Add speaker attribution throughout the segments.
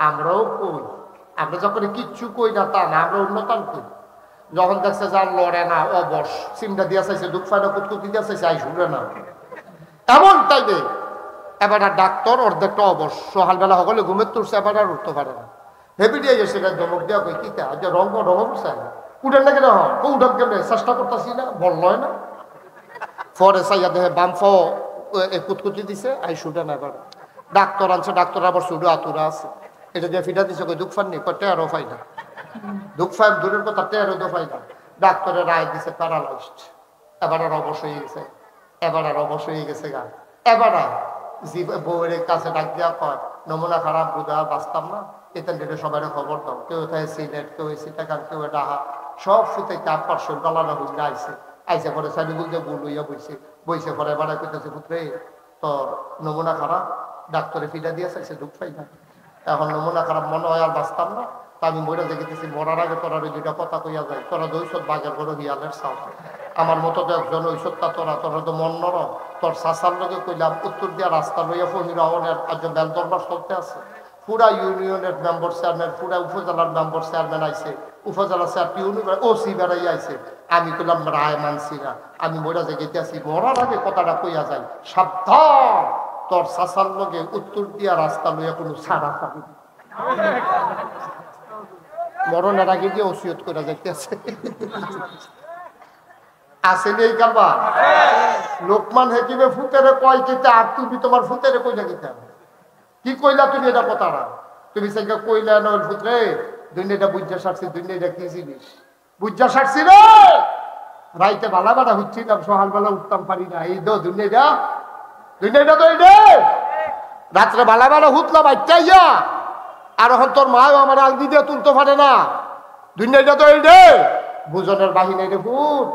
Speaker 1: আমরাও কই, আমরা যখন কিচ্ছু কই না তা না, আমরা উন্নতন কই। যখন দেখছে যার লড়ে না, অবশ সিমটা দিয়া চাইছে, দুঃখ ফাইনা কুতকুতি দিয়া চাইছে, আই শুনে না এমন টাইমে এবার ডাক্তার অর্ধেকটা অবশ, সকালবেলা সকলে ঘুমের তুলছে, এবার আর উঠতে পারে না। হেবি দিয়ে গেছে ধমক দেওয়া কই কি যে রঙ উঠছে উঠেন না কেন উঠান কেমন চেষ্টা করতেছি না বললয় না। পরে চাইয়া দেখে বাম কুতকুতি দিছে, আই শুটে না। এবার ডাক্তার আনছে, ডাক্তার আবার শুধু আতুরা আছে, এটা দিয়ে ফিটা দিছে, কই দুঃখ ফাননি, টেরো ফাই না, দুঃখ ফাই দূরের কথা টেরো দো ফাই না। ডাক্তারের রায় দিছে প্যারালাইজড। এবার আর অবশ হয়ে গেছে, এবার আর অবশ হয়ে গেছে গা। এবার আর বউয়ের কাছে ডাক দেওয়া কয়, নমুনা খারাপ, বুধা বাঁচতাম না, এতেন সবাই খবর দাও, কেউ এথায় সিলেট, কেউ সিটাকান, কেউ ডাহা, সব ফুতে চাপ পার্সল গালানা বুঝলে আইসে। আইসে পরে সাইডুল দিয়ে বুল হইয়া বইছে, বইছে পরে বাড়াই করতেছে, পুত্রে তোর নমুনা খারাপ, ডাক্তারে ফিটা দিয়ে চাইছে, দুঃখ পাই না, এখন নমুনা খারাপ মনে হয় আর বাঁচতাম না। তা আমি মরে দেখেছি, মরার আগে তোরা ওই দুইটা কথা কইয়া যায়, তোরা দৈশত বাজার করে হিয়ালের চাও, আমার মতো তো একজন ঐশ্বরটা তোরা, তোরা তো মন নরম। তোর চাচার লোকে কইলাম উত্তর দিয়া রাস্তা লইয়া ফহিরাওনের আজ বেল দরবার চলতে আছে, পুরা ইউনিয়নের মেম্বার চেয়ারম্যান, পুরা উপজেলার মেম্বার চেয়ারম্যান আইছে, উপজেলা ওসি বেড়াই আইছে। আমি কইলাম রায় মানছি না, আমি মরা জেগেতে আছি, মরার আগে কথাটা কইয়া যাই, সাবধান তোর চাচার লোকে উত্তর দিয়া রাস্তা লইয়া কোনো ছাড়া পাবি, মরণের আগে দিয়ে ওসিয়ত করে যাইতে আছে। আসেনি এই কারবার? লোকমান হেকিমে ফুতেরে কয় কিতে, আর তুমি তোমার ফুতেরে কইলা কিতে, কি কইলা তুমি এটা কথাটা? তুমি সেটা কইলা নল ফুতরে, দুনিয়াটা বুঝা সারছি, দুনিয়াটা কি জিনিস বুঝা সারছি রে। রাইতে বালা বাড়া হচ্ছিলাম, সকালবেলা উঠতাম পারি না, এই দো দুনিয়াটা, দুনিয়াটা তো এই রে। রাত্রে বালা বাড়া হুতলাম আইয়া, আর এখন তোর মাও আমার আলদি দিয়ে তুলতে পারে না, দুনিয়াটা তো এই রে। বুঝনের বাহিনী রে ভূত,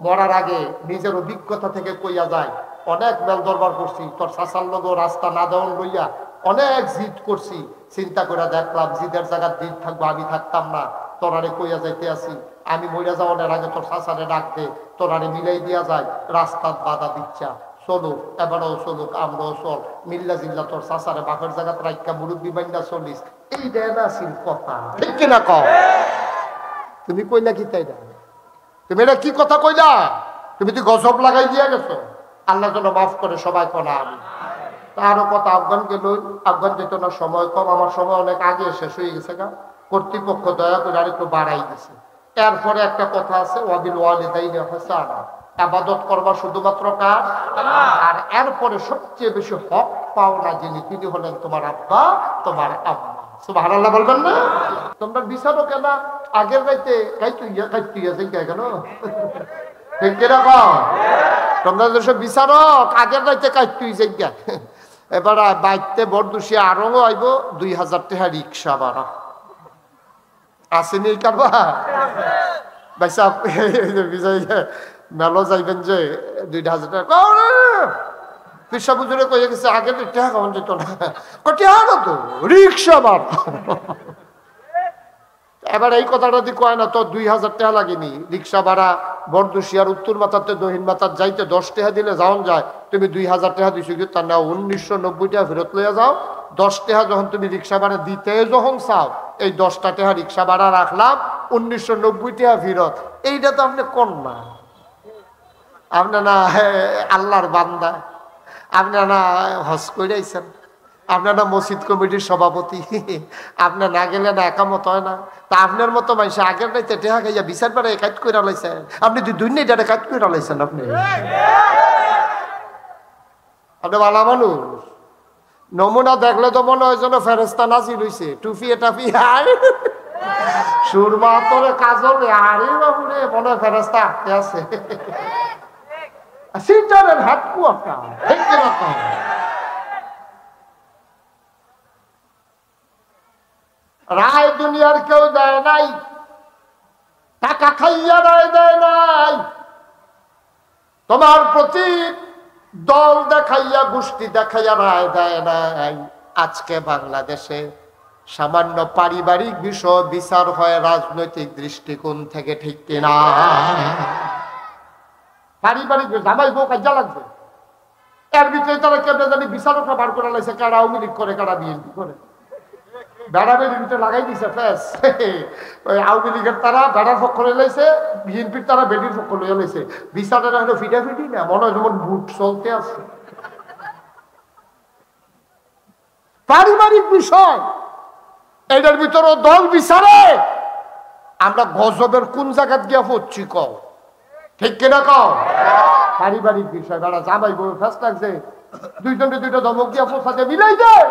Speaker 1: মরার আগে নিজের অভিজ্ঞতা থেকে কইয়া যায়, অনেক মেল দরবার করছি, তোর শাসার লোক রাস্তা না দেওয়ান লইয়া অনেক জিদ করছি, চিন্তা করে দেখলাম জিদের জায়গার দিন থাকবো, আমি থাকতাম না, তোরারে কইয়া যাইতে আসি, আমি মইরা যাওয়ানের আগে তোর শাসারে ডাক দে, তোরারে মিলাই দিয়া যায়, রাস্তার বাধা দিচ্ছা, চলুক এবারও চলুক, আমরাও চল, মিল্লা জিল্লা তোর শাসারে বাপের জায়গাত রাইকা মুরব্বী বান্ডা চলিস, এই দেন আসিল কথা, ঠিক কিনা কও? তুমি কইলা কি তাই না? তুমি এটা কি কথা কইলা? তুমি তো গজব লাগাই দিয়া গেছো। আল্লাহ যেন মাফ করে সবাই কনা। আমি তারও কথা, আফগানকে লই, আফগান যেত না, সময় কম, আমার সময় অনেক আগে শেষ হয়ে গেছে গা, কর্তৃপক্ষ দয়া করে আর একটু বাড়াই দিছে। এরপরে একটা কথা আছে, ওয়াবিল ওয়ালিদাইনি ইহসানা, ইবাদত করবা শুধুমাত্র কার? আর এরপরে সবচেয়ে বেশি হক পাওনা যিনি, তিনি হলেন তোমার আব্বা, তোমার আম্মা। সুবহানাল্লাহ বলবেন না? তোমরা বিচারো কেন আগের রাইতে কেন ঠিক কিরকম? তোমরা যেসব বিচারক আগের রাইতে কাইতুই যাইয়া, এবার বাইতে বরদুষি আরো আইব 2000 টাকা রিক্সা ভাড়া। আসেনি কারবা ভাইসা মেলো যাইবেন যে 2000 টাকা পিসা বুঝলে কয়ে গেছে, আগে তো টাকা কেমন যেত না, টাকা তো রিক্সা ভাড়া। এবার এই কথাটা দিয়ে কয় না, তো 2000 টাকা লাগেনি রিক্সা ভাড়া, বরদুশিয়ার উত্তর মাথাতে দক্ষিণ মাথার যাইতে 10 টাকা দিলে যাওন যায়, তুমি 2000 টাকা দিছো, কিন্তু তার না 1990 টাকা ফেরত লইয়া যাও। 10 টাকা যখন তুমি রিক্সা ভাড়া দিতে যখন চাও, এই 10টা টাকা রিক্সা ভাড়া রাখলাম, 1990 টাকা ফেরত। এইটা তো আপনি কোন না, আপনি না আল্লাহর বান্দা, আপনারা না হজ করে আইছেন, আপনারা মসজিদ কমিটির সভাপতি, আপনার না গেলে না একামত হয় না। তা আপনার মতো মানুষ আগের রাইতে টেহা খাইয়া বিচার পারে কাজ করে লাইছেন, আপনি দুনিয়াটা কাজ করে লাইছেন। আপনি ভালো মানুষ, নমুনা দেখলে তো মনে হয় যেন ফেরেস্তা নাজিল হইছে, টুফি টাফি আর সুরমা তোরে কাজল আরে বাবুরে, মনে হয় ফেরেস্তা আটকে আছে। সিটারের হাত কুয়াটা ঠিক কিরকম? রায় দুনিয়ার কেউ দেয় নাই, টাকা খাইয়া রায় দেয় নাই, তোমার প্রতি দল দেখাইয়া গোষ্ঠী দেখাইয়া রায় দেয় নাই। আজকে বাংলাদেশে সামান্য পারিবারিক বিষয় বিচার হয় রাজনৈতিক দৃষ্টিকোণ থেকে, ঠিক কিনা? পারিবারিক জামাই বউ কাজা লাগবে, এর ভিতরে তারা কেমন জানি বিচারকরা বার করে লাইছে, কারা আওয়ামী লীগ করে, কারা বিএনপি করে। বেড়া বেড়ির ভিতরে লাগাই দিছে ফেস। ওই আওয়ামী লীগের তারা বেড়ার পক্ষ লইছে, বিএনপির তারা বেডির পক্ষ লইয়া লইছে। বিচারটা হলো ফিটাফিটি না, মনে হয় যেমন ভোট চলতে আছে। পারিবারিক বিষয়, এটার ভিতরে দল বিচারে আমরা গজবের কোন জায়গা গিয়া পড়ছি কও, ঠিক কিনা কও? পারিবারিক বিষয়, বেড়া জামাই বউ ফেস লাগছে, দুইজনে দুইটা ধমক দিয়া পোষাতে মিলাই যায়।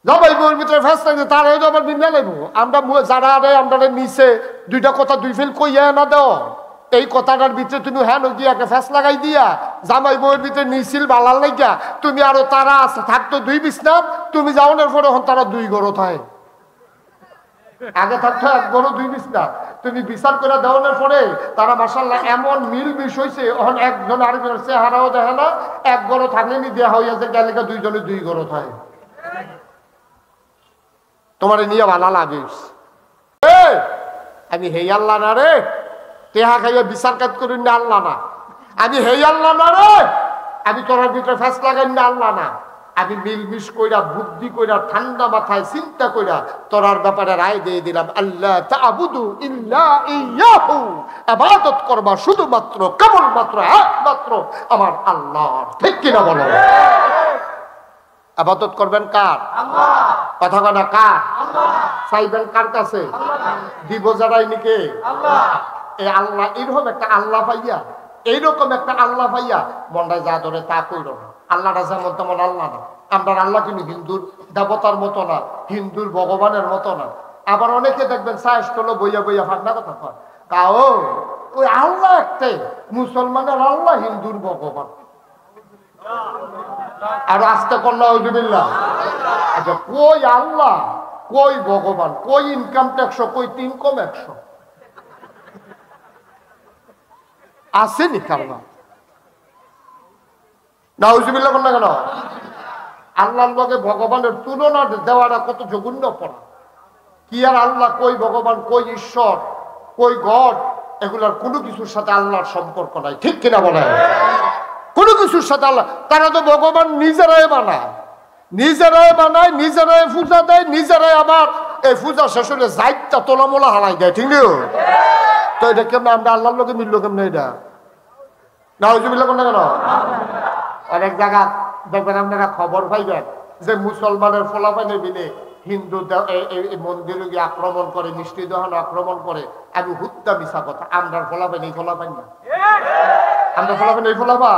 Speaker 1: জামাই বউর ভিতরে ফেস লাগছে, তার হয়তো আবার মিলে লাগবো। আমরা যারা আরে আমরা নিচে দুইটা কথা দুই ফেল কইয়া না দাও, এই কথাটার ভিতরে তুমি হ্যাঁ গিয়া একটা ফেস লাগাই দিয়া জামাই বউয়ের ভিতরে নিছিল বালাল লাগিয়া তুমি আরো তারা আছে থাকতো দুই বিছনাম, তুমি যাওয়ানোর পরে এখন তারা দুই গড় থাকে। আগে থাকতো এক গড় দুই বিছনা, তুমি বিচার করে দেওয়ানোর পরে তারা মাশাআল্লাহ এমন মিল মিশ হয়েছে, এখন একজন আরেকজনের চেহারাও দেখে না, এক গড় থাকলেনি দেওয়া হইয়াছে গেলে দুইজনে দুই গড় থাকে। তোমার নিয়ে ভালো লাগিস আমি হেই আল্লাহ না রে, তেহা খাইয়া বিচার কাজ করি না আল্লাহ না, আমি হেই আল্লাহ না রে, আমি তোর ভিতরে ফেস লাগাই না আল্লাহ না, আমি মিলমিশ কইরা বুদ্ধি কইরা ঠান্ডা মাথায় চিন্তা কইরা তোরার ব্যাপারে রায় দিয়ে দিলাম, আল্লাহ তা'বুদু ইল্লা ইয়াহু, ইবাদত করবা শুধুমাত্র কেবলমাত্র একমাত্র আমার আল্লাহর। ঠিক কিনা বলো? ইবাদত করবেন কার? আল্লাহ। কথা বলা কার? আল্লাহ। চাইবেন কার কাছে? আল্লাহ। দিব যারাই নিকে আল্লাহ। এই আল্লাহ এরকম একটা আল্লাহ পাইয়া, এইরকম একটা আল্লাহ পাইয়া মনটায় যা ধরে তা কইল না। আল্লাহটা যেমন তেমন আল্লাহ না। আমরা আল্লাহ কিন্তু হিন্দুর দেবতার মতো না, হিন্দুর ভগবানের মতো না। আবার অনেকে দেখবেন সাহস করলো বইয়া বইয়া ফাঁকনা কথা কয়, কাও ওই আল্লাহ একটাই, মুসলমানের আল্লাহ, হিন্দুর ভগবান। আর আস্তে করলো আউযুবিল্লাহ। আচ্ছা, কই আল্লাহ, কই ভগবান, কই ইনকাম ট্যাক্স, কই ইনকাম 100 আসেনি কাল্লা? নাউযুবিল্লাহ বল না কেন? আল্লাহর লগে ভগবানের তুলনা দেওয়াটা কত জঘন্য পড়া। কি আর আল্লাহ, কই ভগবান, কই ঈশ্বর, কই গড, এগুলার কোনো কিছুর সাথে আল্লাহর সম্পর্ক নাই। ঠিক কিনা বলে? কোনো কিছুর সাথে আল্লাহ, তারা তো ভগবান নিজেরাই বানায়, নিজেরাই বানায়, নিজেরাই পূজা দেয়, নিজেরাই আবার এই পূজা শেষ হলে যাইটা তোলামোলা হারাই দেয়। ঠিক নেই? তো এটা কেমন আমরা আল্লাহর লোকে মিললো কেমন? এটা নাউযুবিল্লাহ না কেন? অনেক জায়গা দেখবেন আপনারা খবর পাইবেন যে মুসলমানের ফলাফাইনে মিলে হিন্দু মন্দিরে গিয়ে আক্রমণ করে, মিষ্টি দহন আক্রমণ করে। আমি হুত্তা মিশা কথা, আমরা ফলাফাইন এই ফলাফাইন না, আমরা ফলাফাইন এই ফলাফা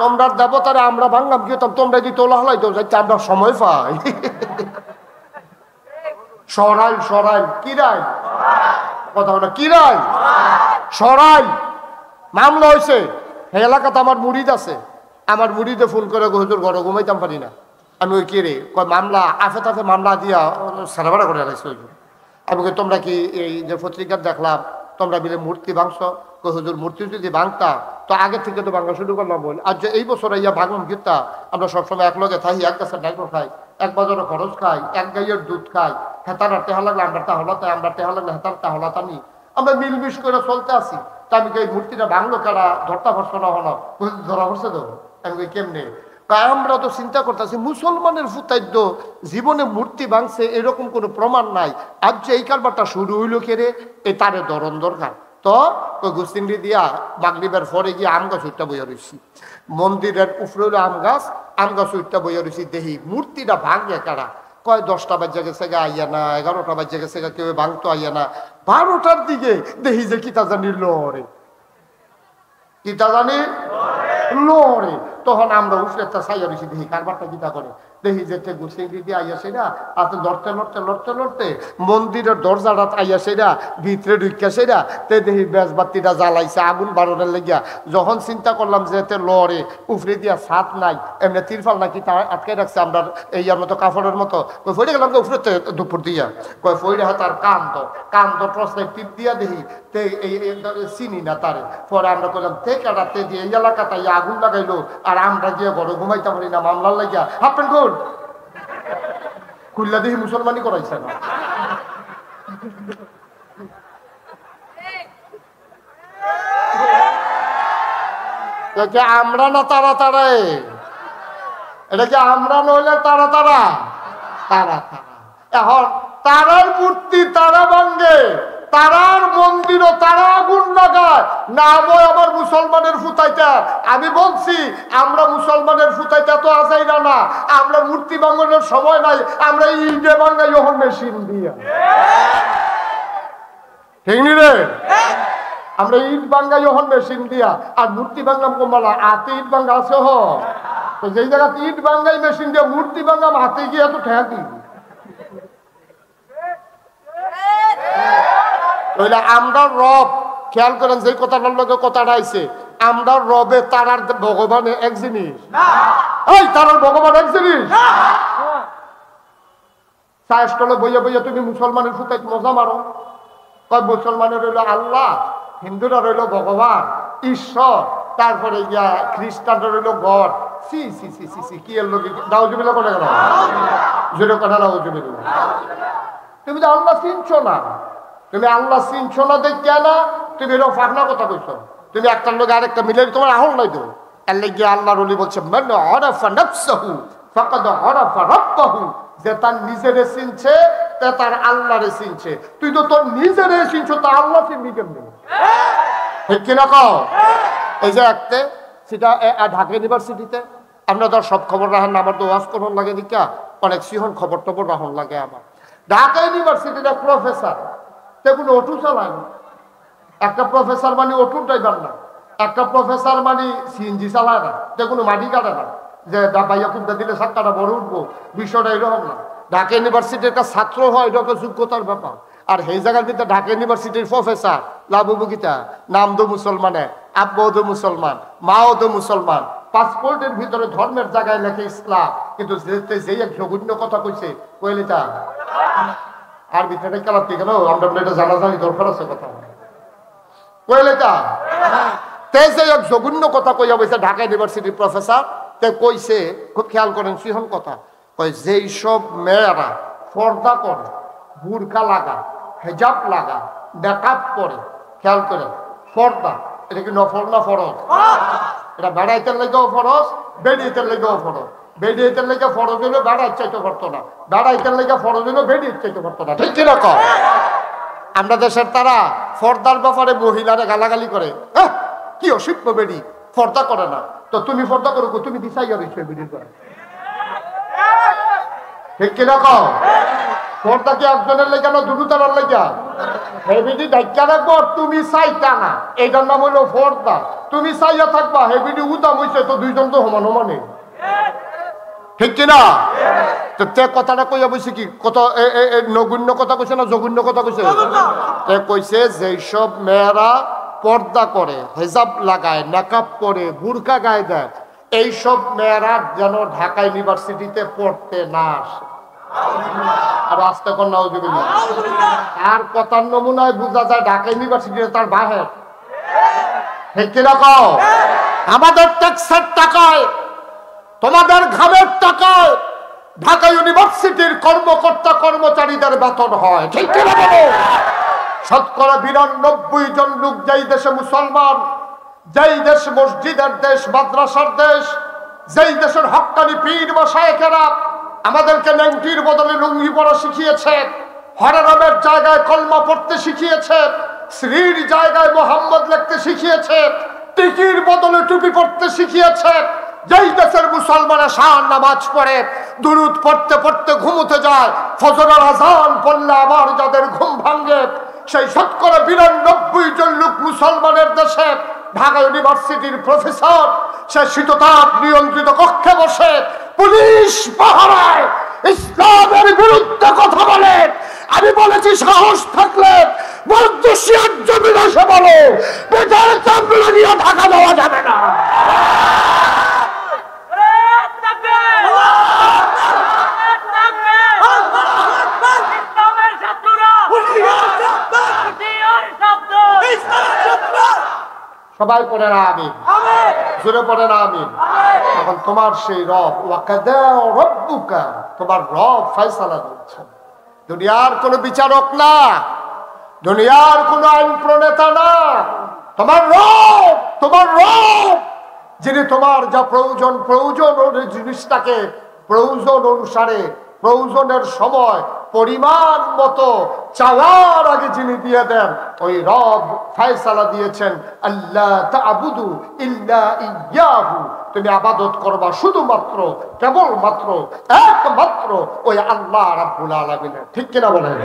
Speaker 1: তোমরা দেবতারে আমরা ভাঙলাম কি হতাম, তোমরা যদি তোলা হলাই তো যাইতে আমরা সময় পাই। সরাইল সরাইল কিরাইল, কথা বলে কিরাইল সরাইল মামলা হয়েছে। এই এলাকাতে আমার মুরিদ আছে, আমার মুরিদে ফোন করে হুজুর ঘরে ঘুমাইতাম পারি না। আমি ওই কে রে কয় মামলা আফে তাফে মামলা দিয়া সারাবাড়া করে রাখছি। আমি কই তোমরা কি এই যে পত্রিকা দেখলাম তোমরা মিলে মূর্তি ভাঙছ? কই হুজুর মূর্তি যদি ভাঙতা তো আগে থেকে তো ভাঙা শুরু করলাম বল, আর যে এই বছর ইয়া ভাঙলাম গীতা আমরা সবসময় এক লগে থাকি, এক গাছের ডাইকো খাই, এক বাজারে খরচ খাই, এক গাইয়ের দুধ খাই, হেতারা টেহা লাগলে আমরা তাহলাতে, আমরা টেহা লাগলে হেতার তাহলাতানি, আমরা মিলমিশ করে চলতে আসি। তা আমি এই মূর্তিটা ভাঙলো কারা, ধরতা ভরসা না হলো, ধরা ভরসে দেবো। আমি কই কেমনে? আমরা তো চিন্তা করতেছি মুসলমানের ফুতাইদ্য জীবনে মূর্তি ভাঙছে এরকম কোনো প্রমাণ নাই, আজ যে এই কারবারটা শুরু হইল কেড়ে এ তারে ধরন দরকার। তো ওই গুস্তিন্ডি দিয়া মাগরিবের পরে গিয়ে আম গাছ উঠটা বইয়া রয়েছি, মন্দিরের উপরে হলো আম গাছ উঠটা বইয়া রয়েছি। দেখি মূর্তিটা ভাঙে কারা, কয় 10টা বাজে গেছে গা আইয়া না, 11টা বাজে গেছে গা, কেউ ভাঙতো আইয়া না। 12টার দিকে দেখি যে কিতা জানি লড়ে, কিতা জানি লড়ে। তখন আমরা উঠলে একটা সাইয়া রয়েছি, দেখি কারবারটা কিতা করে। দেখি যে গুছিয়ে দিয়ে আইয়া সেরা আপনি লড়তে লড়তে লড়তে লড়তে মন্দিরের দরজাটা আইয়া সেরা ভিতরে ঢুকিয়া সেরা তে দেখি বেজবাতিটা জ্বালাইছে আগুন বারোটার লেগিয়া। যখন চিন্তা করলাম যে এতে লড়ে উফরে দিয়া ছাদ নাই, এমনি তিরফাল নাকি তা আটকে রাখছে আমরা এইয়ার মতো কাপড়ের মতো, কই ফইরে গেলাম উফরেতে দুপুর দিয়া, কয় ফইরে তার কান্দ টসলাই টিপ দিয়া দেখি তে এই চিনি না তারে। পরে আমরা করলাম তে কাটাতে দিয়ে এই এলাকাটা আগুন লাগাইলো, আর আমরা গিয়ে ঘরে ঘুমাইতে পারি না মামলার লাগিয়া। হাফেন গুড খুললা দেখি মুসলমানি করাইছে না। আমরা না তারা তারা, এটা কি আমরা নইলে তারা তারা? তারা তারা এখন তারার মূর্তি তারা ভাঙ্গে, তারার মন্দিরও তারা আগুন লাগায়, নামও আমার মুসলমানের ফুতাইটা। আমি বলছি আমরা মুসলমানের ফুতাইটা তো আজাই না, আমরা মূর্তি ভাঙানোর সময় নাই, আমরা ইটে ভাঙ্গাই যখন মেশিন দিয়া, ঠিক নি রে? আমরা ইট ভাঙ্গাই যখন মেশিন দিয়া, আর মূর্তি ভাঙলাম কমালা হাতে ইট ভাঙ্গা আছে হ, তো যেই জায়গাতে ইট ভাঙ্গাই মেশিন দিয়া মূর্তি ভাঙলাম হাতে গিয়ে তো ঠেকি। আমরা রব, খেয়াল করেন যে কথাটার লগে কথাটা আইছে, আমরা রবে তারার ভগবান এক জিনিস, এই তারার ভগবান এক জিনিস। চাষটলে বইয়া বইয়া তুমি মুসলমানের ফুটাই মজা মারো, কয় মুসলমানের রইল আল্লাহ, হিন্দুরা রইল ভগবান ঈশ্বর, তারপরে গিয়া খ্রিস্টানরা রইল গড। সি সি সি সি সি কি এর লোক দাউজুবিল্লাহ করে গেল, জোরে কথা দাউজুবিল্লাহ। তুমি তো আল্লাহ চিনছো না, তুমি আল্লাহ চিনছো না দেখিয়া না তুমি এরকম ফাঁকনা কথা কইছো। তুমি একটার লোক আরেকটা মিলে তোমার আহল নাই দেবো। এর লেগে আল্লাহর ওলি বলছে মান আরাফা নাফসাহু ফাকাদ আরাফা রাব্বাহু, যে তার নিজেরে চিনছে তে তার আল্লাহরে চিনছে। তুই তো তোর নিজেরে চিনছো, তা আল্লাহ চিনবি কেমনে? ঠিক কিনা কও? এই যে একটা সেটা ঢাকা ইউনিভার্সিটিতে আমরা তো সব খবর রাখেন না, আমার তো ওয়াজ করন লাগে দিকা অনেক সিহন খবর টবর রাখন লাগে। আমার ঢাকা ইউনিভার্সিটির এক প্রফেসর কোনো অটো চালায় না, একটা প্রফেসর মানে অটো ড্রাইভার না, একটা প্রফেসর মানে সিএনজি চালায় না, তে কোনো মাটি কাটে না যে ভাইয়া কুমটা দিলে সাতটাটা বড় উঠবো, বিষয়টা এরকম না। ঢাকা ইউনিভার্সিটির একটা ছাত্র হয় এটা একটা যোগ্যতার ব্যাপার। আর সেই জায়গার ভিতরে ঢাকা ইউনিভার্সিটির প্রফেসর লাভুবুকিতা নাম দো মুসলমানে, আব্বাও দো মুসলমান, মাও দো মুসলমান, পাসপোর্টের ভিতরে ধর্মের জায়গায় লেখে ইসলাম, কিন্তু যেই এক জঘন্য কথা কইছে কইলে তা আর ভিতরে কালাতে গেল, আমরা এটা জানাজানি দরকার আছে কথা কইলে তা যে এক জঘন্য কথা কইয়া বলছে ঢাকা ইউনিভার্সিটির প্রফেসর। তে কইছে, খুব খেয়াল করেন সিহন কথা, কই যেই সব মেয়েরা পর্দা করে, বুরকা লাগা, হেজাব লাগা, মেকআপ করে, খেয়াল করে পর্দা, এটা কি নফল না ফরজ? এটা বেড়াইতে লেগেও ফরজ, বেড়িয়েতে লেগেও ফরজ। বেড়িয়েতে লেগে ফরজ হইলো বেড়াই চাইতে পারতো না, বেড়াইতে লেগে ফরজ হইলো বেড়িয়ে চাইতে পারতো না, ঠিক কিরকম? আমরা দেশের তারা পর্দার ব্যাপারে মহিলারা গালাগালি করে, কি অসভ্য বেড়ি পর্দা করে না। তো তুমি পর্দা করো, তুমি দিশাইয়া রয়েছে বেড়ির করে, ঠিক কিরকম? পর্দা কি একজনের লেগে না দুটো তারার লেগে? হেবিডি ডাইকা রাখবো, তুমি চাইতা না, এইটার নাম হইলো পর্দা। তুমি চাইয়া থাকবা, হেবিডি উদাম হইছে তো দুইজন তো সমান সমানে, ঠিক কিনা? তো তে কথাটা কইয়া বলছে কি কত নগণ্য কথা কইছে না জঘন্য কথা কইছে? তে কইছে যেসব মেয়েরা পর্দা করে, হেজাব লাগায়, মেকআপ করে, বুরকা গায়ে দেয়, এইসব মেয়েরা যেন ঢাকা ইউনিভার্সিটিতে পড়তে না আসে। আর আস্তে কর নাউজুবিল্লাহ। আর কথার নমুনায় বোঝা যায় ঢাকা ইউনিভার্সিটিতে তার বাহের, ঠিক কিরকম? আমাদের ট্যাক্সের টাকায়, তোমাদের ঘামের টাকায় ঢাকা ইউনিভার্সিটির কর্মকর্তা কর্মচারীদের বেতন হয়, ঠিক কিনা বলো? শতকরা ৯২ জন লোক যেই দেশে মুসলমান, যেই দেশ মসজিদের দেশ, মাদ্রাসার দেশ, যেই দেশের হক্কানি পীর বা শায়েখেরা আমাদেরকে নেংটির বদলে লুঙ্গি পরা শিখিয়েছে, হরেরামের জায়গায় কলমা পড়তে শিখিয়েছে, শ্রীর জায়গায় মোহাম্মদ লিখতে শিখিয়েছে, টিকির বদলে টুপি পড়তে শিখিয়েছে, যেই দেশের মুসলমানের শান নামাজ পড়ে, দুরুদ পড়তে পড়তে ঘুমোতে যায়, ফজরের আযান পড়লে আবার যাদের ঘুম ভাঙে, সেই শতকরা ৯২ জন লোক মুসলমানের দেশে ঢাকা ইউনিভার্সিটির প্রফেসর, সে শীততাপ নিয়ন্ত্রিত কক্ষে বসে পুলিশ পাহারায় ইসলামের বিরুদ্ধে কথা বলে। আমি বলেছি সাহস থাকলে বর্দশিয়ার জমিন এসে বলো, পেটের চামড়া নিয়ে ঢাকা দেওয়া যাবে না। সবাই পড়ে না আমিন, জোরে পড়ে না আমিন। এখন তোমার সেই রব, ওয়াকাদা রব্বুকা, তোমার রব ফয়সালা দিচ্ছেন। দুনিয়ার কোনো বিচারক না, দুনিয়ার কোনো আইন প্রণেতা না, তোমার রব, তোমার রব যিনি তোমার যা প্রয়োজন, প্রয়োজন জিনিসটাকে প্রয়োজন অনুসারে প্রয়োজনের সময় পরিমাণ মতো চাওয়ার আগে যিনি দিয়ে দেন ওই রব ফয়সালা দিয়েছেন, আল্লাহ তা'বুদু ইল্লা ইয়্যাহু, তুমি ইবাদত করবা শুধুমাত্র কেবলমাত্র একমাত্র ওই আল্লাহ রাব্বুল আলামিনের। ঠিক কিনা বলেন?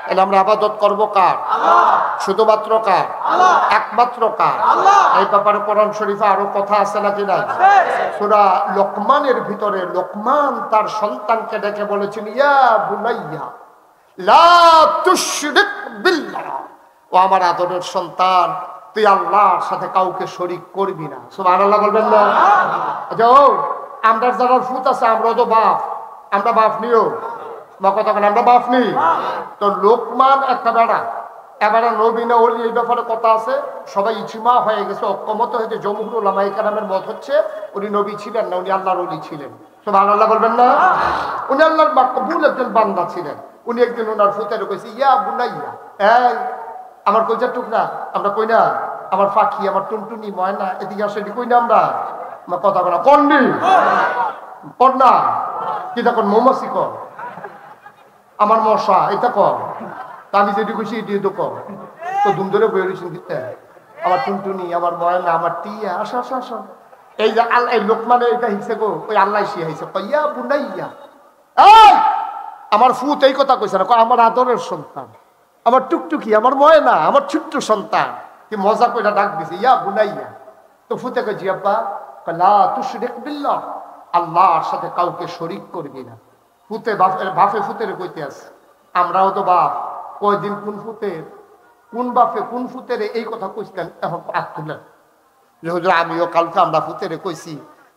Speaker 1: তাহলে আমরা ইবাদত করব কার? শুধুমাত্র কার? একমাত্র কার? এই ব্যাপারে কোরআন শরীফে আরো কথা আছে নাকি নাই? সূরা লোকমানের ভিতরে লোকমান তার সন্তানকে ডেকে বলেছেন, ইয়া বুনাইয়া লা তুশরিক বিল্লাহ, ও আমার আদরের সন্তান, তুই আল্লাহর সাথে কাউকে শরীক করবি না। সুবহানাল্লাহ বলবেন না? আচ্ছা, ও আমরা যারা ফুত আছে, আমরা তো বাপ, আমরা বাপ নিও বা কথা বলে, আমরা বাপ নি। তো লোকমান একটা বেড়া, এবারে নবী না ওলি, এই ব্যাপারে কথা আছে, সবাই ইজমা হয়ে গেছে, ঐক্যমত হয়েছে। জমহুর উলামায়ে কেরামের মত হচ্ছে উনি নবী ছিলেন না, উনি আল্লাহর ওলি ছিলেন। সুবহানাল্লাহ বলবেন না? উনি আল্লাহর মাকবুল একজন বান্দা ছিলেন। উনি একদিন ওনার ফুতের কইছে, ইয়া বুনাইয়া, এই আমার কইজার টুকরা, আমরা কই না আমার পাখি, আমার টুনটুনি ময়না, এদিকে আসে, এদিকে কই না আমরা কথা বলা কন্ডি কর না, কি তখন মৌমাছি কর, আমার মশা এটা কর, আমি যেটি খুশি এটি তো কর। তো ধুম ধরে বই রয়েছেন দিতে, আমার টুনটুনি, আমার ময়না, আমার টিয়া, আসা আসা আসা। এই যে আল্লাহ, এই লোকমানে এটা হিসে গো, ওই আল্লাহ শিয়া হিসে কইয়া বুনাইয়া, এই আমার ফুত এই কথা কইছে না, আমার আদরের সন্তান, আমার টুকটুকি, আমার ময়না, আমার ছোট্ট সন্তান, কি মজা কইরা ডাক দিছে, ইয়া বুনাইয়া। তো ফুতে কই, জি আব্বা। লা তুশরিক বিল্লাহ, আল্লাহর সাথে কাউকে শরীক করবি না। ফুতে বাপে ফুতের কইতে আছে, আমরাও তো বাপ, কয়দিন কোন ফুতের কোন বাপে কোন ফুতের এই কথা কইছিলেন, এখন আগ তুলেন যে হুজুর আমিও কালকে আমরা ফুতেরে কইছি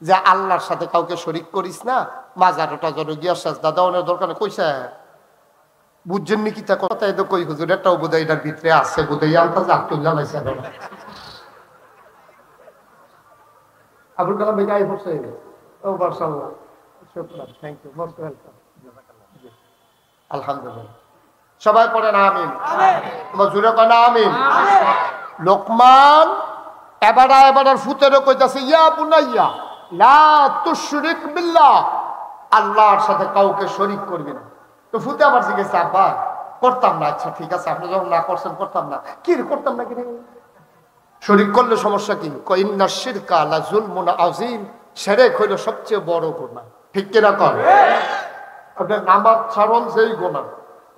Speaker 1: যে আল্লাহর সাথে কাউকে শরীক করিস না, মাজারটা জন্য গিয়া সাজদা দেওয়ানোর দরকার কইছে। বুঝছেন নি কিতা কথা? এদের কই হুজুর একটাও বোধহয় এটার ভিতরে আছে, বোধহয় আলতা আব্দুল জানাইছে। আবুল কালাম ভাই গায়ে পড়ছে। ও মাশাআল্লাহ, শুকরান, থ্যাংক ইউ, মোস্ট ওয়েলকাম। আলহামদুলিল্লাহ, সবাই পড়েন আমিন। আমিন, জুড়ে কয় না আমিন। লোকমান এবার ফুতেরও কইতাছে, ইয়া বুনাইয়া লা তুশরিক বিল্লাহ, আল্লাহর সাথে কাউকে শরীক করবি না। তো ফুতে আবার জিজ্ঞেস, আব্বা করতাম না। আচ্ছা ঠিক আছে, আপনি যখন না করছেন করতাম না, কি করতাম না, কি শরীক করলে সমস্যা কি? কয় ইন্না শিরকা লা যুলমুন আযীম, শিরক হইল সবচেয়ে বড় গুনাহ। ঠিক কিনা কর? আপনার নামাজ ছাড়ন যেই গুনাহ,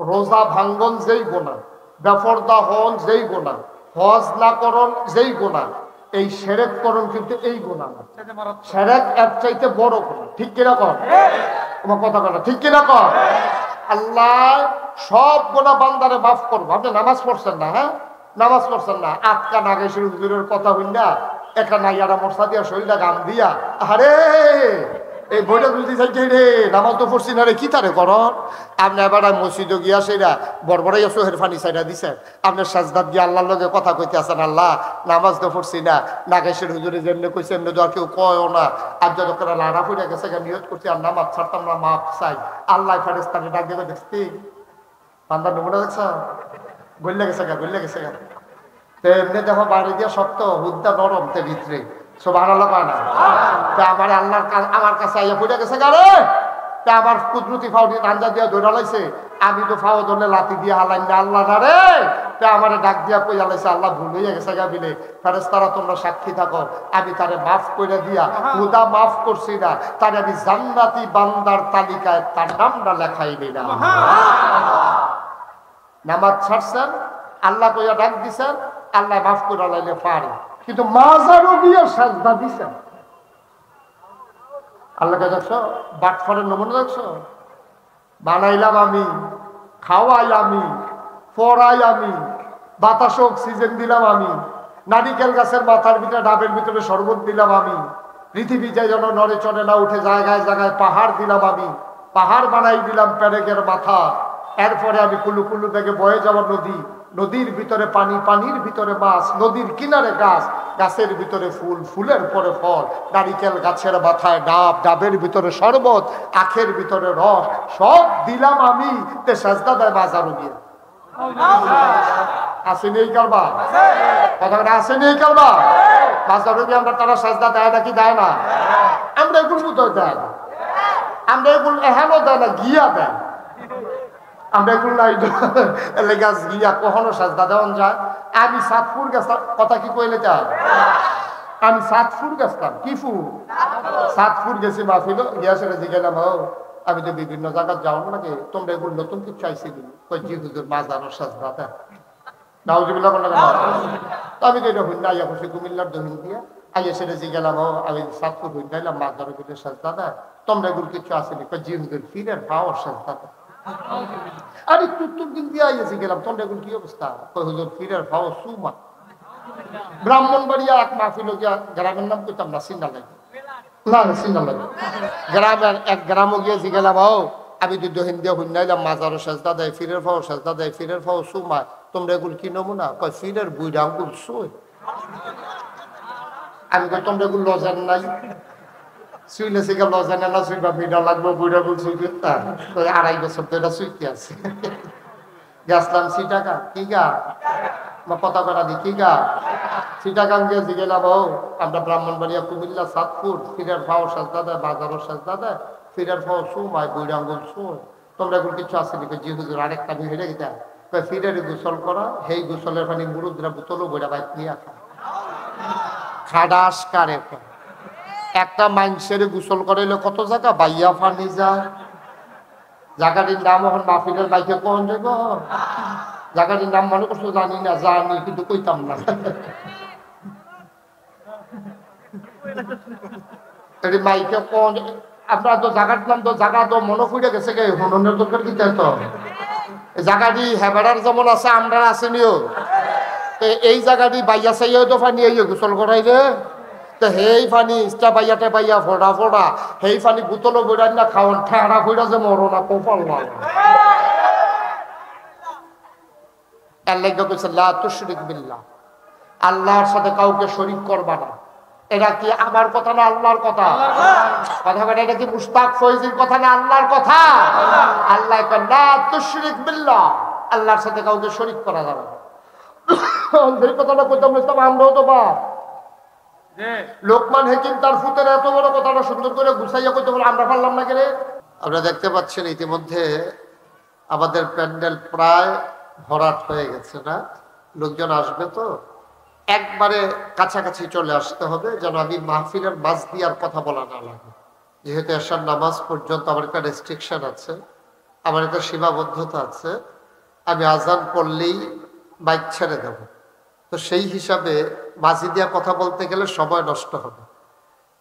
Speaker 1: রোজা ভাঙ্গন যেই গুনাহ, বেপরদা হন যেই গুনাহ, হজ না করন যেই গুনাহ, এই শিরক করন কিন্তু এই গুনাহ না, শিরক এর চাইতে বড় গুনাহ। ঠিক কিনা কর? তোমার কথা বলা ঠিক কিনা কর? আল্লাহ সব গুনাহ বান্দারে মাফ করবো। আপনি নামাজ পড়ছেন না? হ্যাঁ, নামাজ পড়ছেন না, আটকা নাগেশ্বরী হুজুরের কথা হইল না, একটা নাইয়ারা মশা দিয়া শরীরটা গাম দিয়া, আরে এই বইটা বুঝতে চাইছে রে, নামাজ তো পড়ছি না রে, কি তারে কর? আপনি এবার মসজিদে গিয়া সেরা বড়বড়াই চোখের ফানি সাইডা দিছেন, আপনার সাজদাত দিয়ে আল্লাহর লগে কথা কইতে আছেন, আল্লাহ নামাজ তো পড়ছি না, নাগেশ্বর হুজুরে যেমনি কইছে এমনি তো আর কেউ কয়ও না, আর যত করে লাড়া ফুটে গেছে নিয়ত করছি আর নামাজ ছাড়তাম না, মাপ চাই। আল্লাহ ফেরেশতাকে ডাক দিয়ে দেখছি, বান্দার নমুনা দেখছ, গল্লে গেছে গা, গল্লে গেছে গা। এমনি দেখো বাড়ি দিয়া শক্ত, হুদ্দা নরম তে ভিতরে, সুবহানাল্লাহ পায় না। তা আমার আল্লাহর আমার কাছে আইয়া ফুটে গেছে গারে, তা আমার কুদরতি ফাও দিয়ে ধান্দা দিয়া ধরে লাইছে, আমি তো ফাও ধরলে লাতি দিয়ে হালাই না, আল্লাহ না রে। তা আমার ডাক দিয়া কই লাইছে, আল্লাহ ভুল হইয়া গেছে গা বিলে, ফেরেশতারা তোমরা সাক্ষী থাকো, আমি তারে মাফ করে দিয়া খুদা মাফ করছি না, তারে আমি জান্নাতি বান্দার তালিকায় তার নামটা লেখাই নিলাম। নামাজ ছাড়ছেন, আল্লাহ কইয়া ডাক দিছেন, আল্লাহ মাফ করে লাইলে পারে, কিন্তু মাজারও গিয়া সাজদা দিছেন। আল্লাহকে দেখছো, বাটফারের নমুনা দেখছো, বানাইলাম আমি, খাওয়াই আমি, পড়াই আমি, বাতাসে অক্সিজেন দিলাম আমি, নারিকেল গাছের মাথার ভিতরে ডাবের ভিতরে শরবত দিলাম আমি, পৃথিবী যে যেন নড়ে চড়ে না উঠে জায়গায় জায়গায় পাহাড় দিলাম আমি, পাহাড় বানাই দিলাম পেরেকের মাথা, এরপরে আমি কুলু কুলু থেকে বয়ে যাওয়া নদী, নদীর ভিতরে পানি, পানির ভিতরে মাছ, নদীর কিনারে গাছ, গাছের ভিতরে ফুল, ফুলের পরে ফল, নারিকেল গাছের মাথায় ডাব, ডাবের ভিতরে শরবত, আখের ভিতরে রস, সব দিলাম আমি। তে সাজদা দেয় বাজারও গিয়ে, আসেনি এই কারবার? কথাটা আসেনি এই কারবার? বাজারও গিয়ে আমরা তারা সাজদা দেয় নাকি দেয় না? আমরা এগুলো তো দেয় না। আমরা এগুলো এহেনও দেয় না, গিয়া দেয়। আমরা এগুলো নাই গাছ গিয়া কখনো সাজদা দেওয়ান যায়। আমি সাতপুর গেছিলাম, কথা কি কইলে চাই, আমি সাতপুর গেছিলাম। কি ফু? সাতপুর গেছি মাহফিল, গিয়া সেটা জিজ্ঞাসা হোক আমি তো বিভিন্ন জায়গায় যাও নাকি, তোমরা এগুলো নতুন কিছু আইসি কই জি হুজুর মাজানো সাজদা দেয়। নাউজুবিল্লাহ বললাম, আমি তো এটা হইনা আইয়া বসে কুমিল্লার দহিন দিয়া আইয়া সেটা জিজ্ঞাসা হোক আমি সাতপুর হইনাইলাম মাজানো গুলো সাজদা দেয়, তোমরা এগুলো কিছু আসেনি কই জি হুজুর ফিরের পাওয়ার সাজদা দেয়। আরে তুত্তুর দিন দিয়ে আইয়াছি গেলাম, তোমরা এখন কি অবস্থা? হুজুর ফিরের ভাও সুমা। ব্রাহ্মণবাড়িয়া এক মাহফিল গিয়া, গ্রামের নাম কইতাম না, সিন্না লাগে না, সিন্না লাগে গ্রামের এক গ্রামও গিয়েছি গেলাম, ও আমি তো দহিন দিয়ে হুন্নাইলাম মাজারও সাজদা দেয়, ফিরের ভাও সাজদা দেয়, ফিরের ভাও সুমা, তোমরা এগুলো কি নমুনা? কয় ফিরের বুইরা আঙ্গুল সুই। আমি কই তোমরা এগুলো লজান নাই? শুইলে শিখা লজানে না শুইবা মিডা লাগবো, বুইরা গুল শুইতে 2.5 বছর তো এটা শুইতে আছে। গেছিলাম সিটাকা, কি গা কথা করা দি কি গা সিটাগাং গিয়েছি গেলাম, ও আমরা ব্রাহ্মণবাড়িয়া কুমিল্লা সাতপুর ফিরের ভাও সাজদা দেয়, বাজারও সাজদা দেয়, ফিরের ভাও সুমায়, বুইরা আঙ্গুল সুই, তোমরা এগুলো কিছু আসেনি? জি হুজুর আরেকটা আমি হেরে গেতাম, ফিরের গোসল করা, সেই গোসলের পানি মুরুদ্রা বোতলও বইরা বাইক নিয়ে খাডাস কারে একটা মানুষের গোসল করাইলে কত জায়গা বাইয়া ফানি যায়। জায়গাটির নাম এখন মাহফিলের বাইকে কখন যাব, জায়গাটির নাম মনে করছো জানি না, জানি কিন্তু কইতাম না। মাইকে কখন আপনার তো জায়গার নাম তো জায়গা তো মনে ফুটে গেছে গে, হননের দরকার কি তো জায়গাটি হেবাড়ার যেমন আছে আমরা আসেনিও, এই জায়গাটি বাইয়া চাইয়া তো ফানি গোসল করাইলে, তো সেই পানি ইস্টা পাইয়াতে পাইয়া ফোড়া ফোড়া, সেই পানি বোতলো বইরাই না খাওয়ান ঠেড়া ফইরা যে মরো না কপাল মাল। আল্লাহ কইছে লা তুশরিক বিল্লাহ, আল্লাহর সাথে কাউকে শরীক করবা না। এটা কি আমার কথা না আল্লাহর কথা? কথা বলে এটা কি মুশতাক ফয়জির কথা না আল্লাহর কথা? আল্লাহ কয় লা তুশরিক বিল্লাহ, আল্লাহর সাথে কাউকে শরীক করা যাবে না। এই কথাটা কইতাম আমরাও তো বা লোকমান হাকিম তার ফুতের এত বড় কথাটা সুন্দর করে গুছাইয়া কইতে বলে আমরা পারলাম না কেন? আপনারা দেখতে পাচ্ছেন ইতিমধ্যে আমাদের প্যান্ডেল প্রায় ভরাট হয়ে গেছে না, লোকজন আসবে তো একবারে কাছাকাছি চলে আসতে হবে, যেন আমি মাহফিলের মাঝ দিয়ার কথা বলা না লাগে। যেহেতু এশার নামাজ পর্যন্ত আমার একটা রেস্ট্রিকশন আছে, আমার একটা সীমাবদ্ধতা আছে, আমি আজান পড়লেই বাইক ছেড়ে দেব। তো সেই হিসাবে মাঝি দিয়া কথা বলতে গেলে সময় নষ্ট হবে।